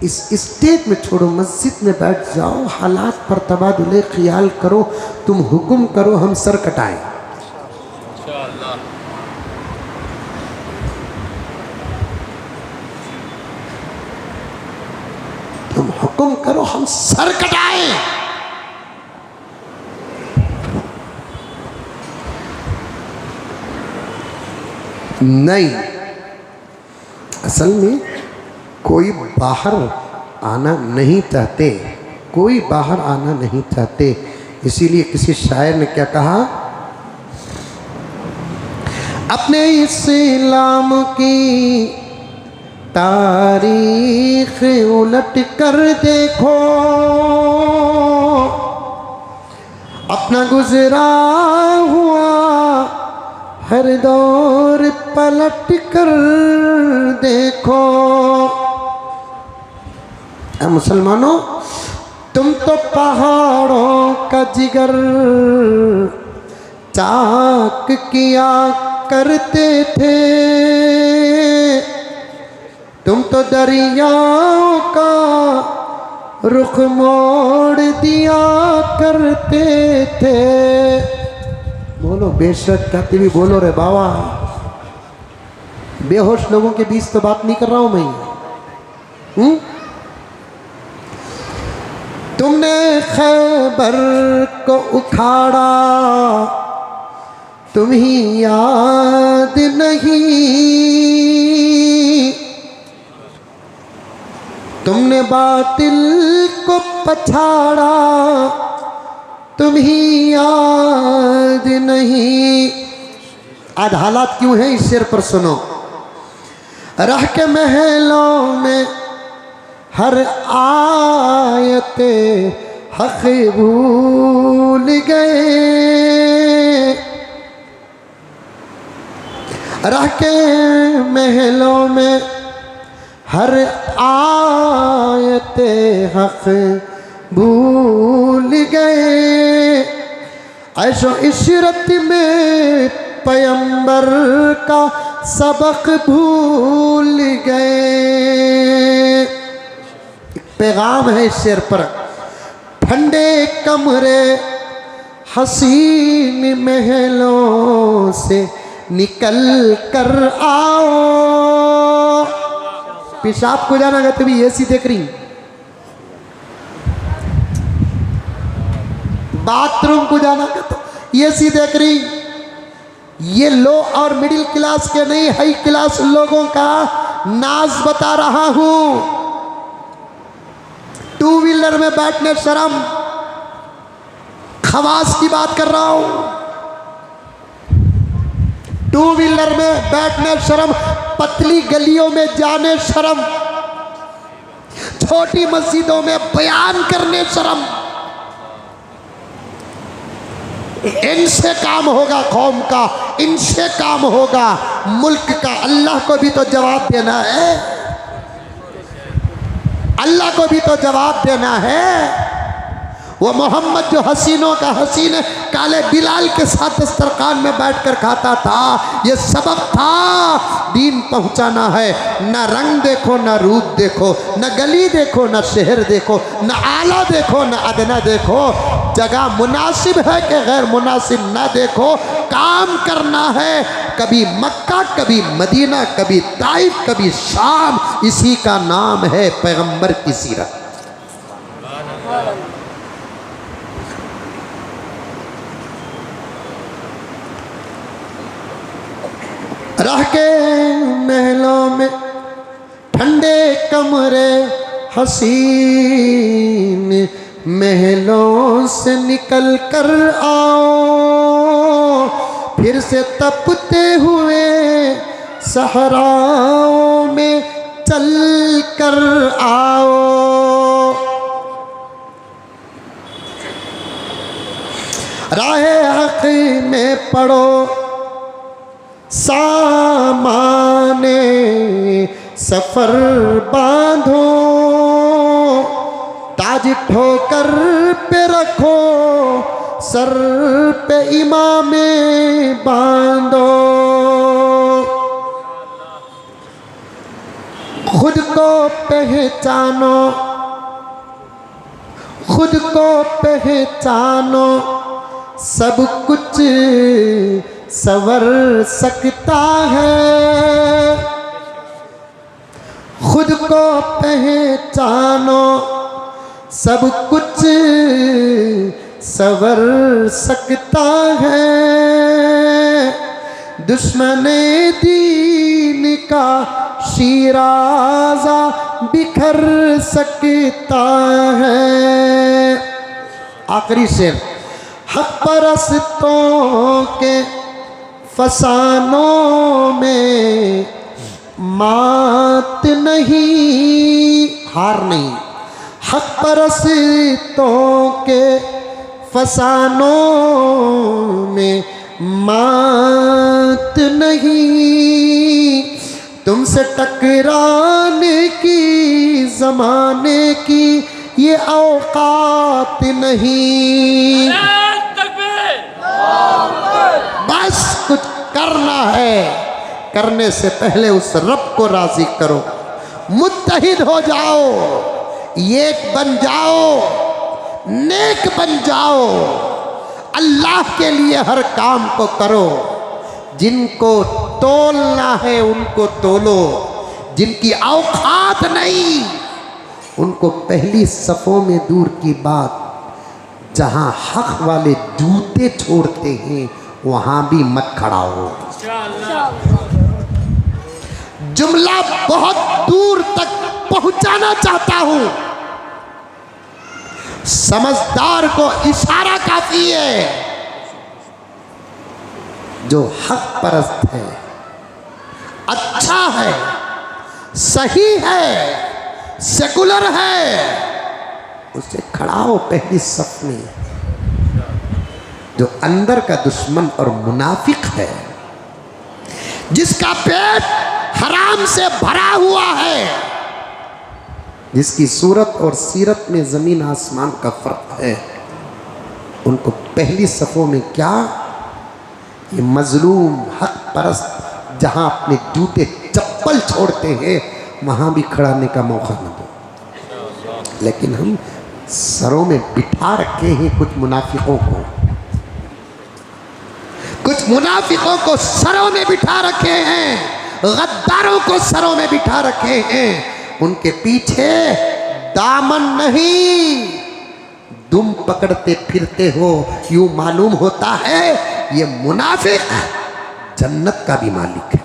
इस स्टेज में छोड़ो, मस्जिद में बैठ जाओ, हालात पर तबादुले ख्याल करो। तुम हुक्म करो, हम सर कटाएं। तुम हुक्म करो, हम सर कटाएं। नहीं, असल में कोई बाहर आना नहीं चाहते, कोई बाहर आना नहीं चाहते। इसीलिए किसी शायर ने क्या कहा, अपने इस्लाम की तारीख उलट कर देखो, अपना गुजरा हुआ हर दौर पलट कर देखो। मुसलमानों, तुम तो पहाड़ों का जिगर चाक किया करते थे, तुम तो दरियाओं का रुख मोड़ दिया करते थे। बोलो बेशक कहते भी बोलो रे बाबा। बेहोश लोगों के बीच तो बात नहीं कर रहा हूं मैं। तुमने खैबर को उखाड़ा, तुम्हें याद नहीं, तुमने बातिल को पछाड़ा, तुम्हें याद नहीं। आज हालात क्यों हैं इस शेर पर सुनो। रह के महलों में हर आयते हक़ भूल गए, रह के महलों में हर आयते हक़ भूल गए। ऐशो इशरत में पैगंबर का सबक भूल गए। पैगाम है इस शेर पर, ठंडे कमरे हसीन महलों से निकल कर आओ। पेशाब को जाना तो भी ऐसी देख रही, बाथरूम को जाना तो ऐसी देख रही। ये लो और मिडिल क्लास के नहीं, हाई क्लास लोगों का नाज बता रहा हूं। व्हीलर में बैठने शर्म, खवास की बात कर रहा हूं। टू व्हीलर में बैठने शर्म, पतली गलियों में जाने शर्म, छोटी मस्जिदों में बयान करने शर्म। इनसे काम होगा कौम का, इनसे काम होगा मुल्क का। अल्लाह को भी तो जवाब देना है, अल्लाह को भी तो जवाब देना है। वो मोहम्मद जो हसीनों का हसीन काले बिलाल के साथ दस्तरखान में बैठकर खाता था, ये सबक था दीन पहुंचाना है। न रंग देखो, न रूप देखो, न गली देखो, न शहर देखो, न आला देखो, न अदना देखो। जगह मुनासिब है कि गैर मुनासिब न देखो, काम करना है। कभी मक्का, कभी मदीना, कभी ताइफ, कभी शाम। इसी का नाम है पैगंबर की सीरत। रह के महलों में ठंडे कमरे हसीन, महलों से निकल कर आओ, फिर से तपते हुए सहराओं में चल कर आओ। राहे हक़ में पढ़ो सामाने सफर बांधो, ताज ठोकर पे रखो, सर पे इमामे बांधो। खुद को पहचानो, खुद को पहचानो, सब कुछ सवर सकता है। खुद को पहचानो, सब कुछ सवर सकता है। दुश्मने दीन का शीराज़ा बिखर सकता है। आखिरी शेर, हक परस्तों के फसानों में मात नहीं, हार नहीं। हक परस्तों के फसानों में मात नहीं। तुमसे टकराने की ज़माने की ये औकात नहीं। बस कुछ करना है, करने से पहले उस रब को राज़ी करो। मुत्तहिद हो जाओ, एक बन जाओ, नेक बन जाओ। अल्लाह के लिए हर काम को करो। जिनको तोलना है उनको तोलो, जिनकी औकात नहीं उनको पहली सफ़ों में दूर की बात। जहाँ हक वाले जूते छोड़ते हैं वहाँ भी मत खड़ा हो। जुमला बहुत दूर तक पहुँचाना चाहता हूँ। समझदार को इशारा काफी है। जो हक परस्त है, अच्छा है, सही है, सेकुलर है, उससे खड़ा हो पहली सफ में। जो अंदर का दुश्मन और मुनाफिक है, जिसका पेट हराम से भरा हुआ है, जिसकी सूरत और सीरत में ज़मीन आसमान का फ़र्क है, उनको पहली सफ़ों में क्या, ये मज़लूम हक परस्त जहाँ अपने जूते चप्पल छोड़ते हैं वहाँ भी खड़ाने का मौका न दो। लेकिन हम सरों में बिठा रखे हैं कुछ मुनाफिकों को, कुछ मुनाफिकों को सरों में बिठा रखे हैं, गद्दारों को सरों में बिठा रखे हैं। उनके पीछे दामन नहीं, दुम पकड़ते फिरते हो। यूं मालूम होता है ये मुनाफिक जन्नत का भी मालिक है।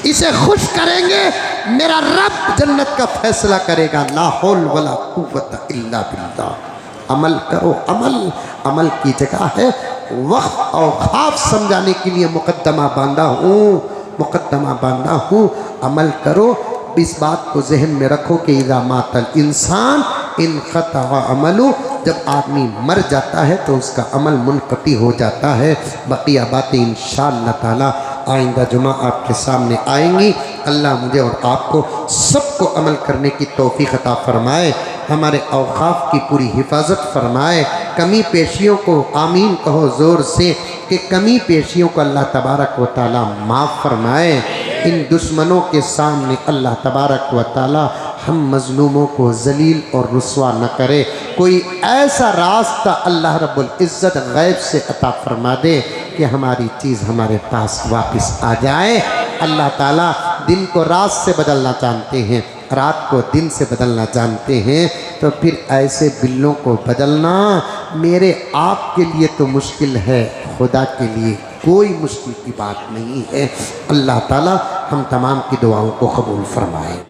इसे खुश करेंगे, मेरा रब जन्नत का फैसला करेगा। ला हौल वला कुव्वत इल्ला बिल्लाह। अमल करो, अमल अमल की जगह है। वक्त और ख्वाब समझाने के लिए मुकद्दमा बांधा हूँ, अमल करो। इस बात को जहन में रखो कि इज़ा मातल इंसान इनक़ता अमलु, जब आदमी मर जाता है तो उसका अमल मुनक़ती हो जाता है। बकिया बातें इंशाअल्लाह ताला आइंदा जुमा आपके सामने आएंगी। अल्लाह मुझे और आपको सबको अमल करने की तौफ़ीक़ अता फ़रमाए, हमारे औक़ाफ़ की पूरी हिफाजत फ़रमाए। कमी पेशियों को आमीन कहो ज़ोर से कि कमी पेशियों को अल्लाह तबारक व तआला माफ़ फ़रमाए। इन दुश्मनों के सामने अल्लाह तबारक व तआला हम मज़लूमों को ज़लील और रुस्वा न करे। कोई ऐसा रास्ता अल्लाह रब्बुल इज़्ज़त गैब से अता फ़रमा दे कि हमारी चीज़ हमारे पास वापस आ जाए। अल्लाह ताला दिन को रात से बदलना जानते हैं, रात को दिन से बदलना जानते हैं, तो फिर ऐसे बिल्लों को बदलना मेरे आपके लिए तो मुश्किल है, खुदा के लिए कोई मुश्किल की बात नहीं है। अल्लाह ताला हम तमाम की दुआओं को कबूल फरमाए।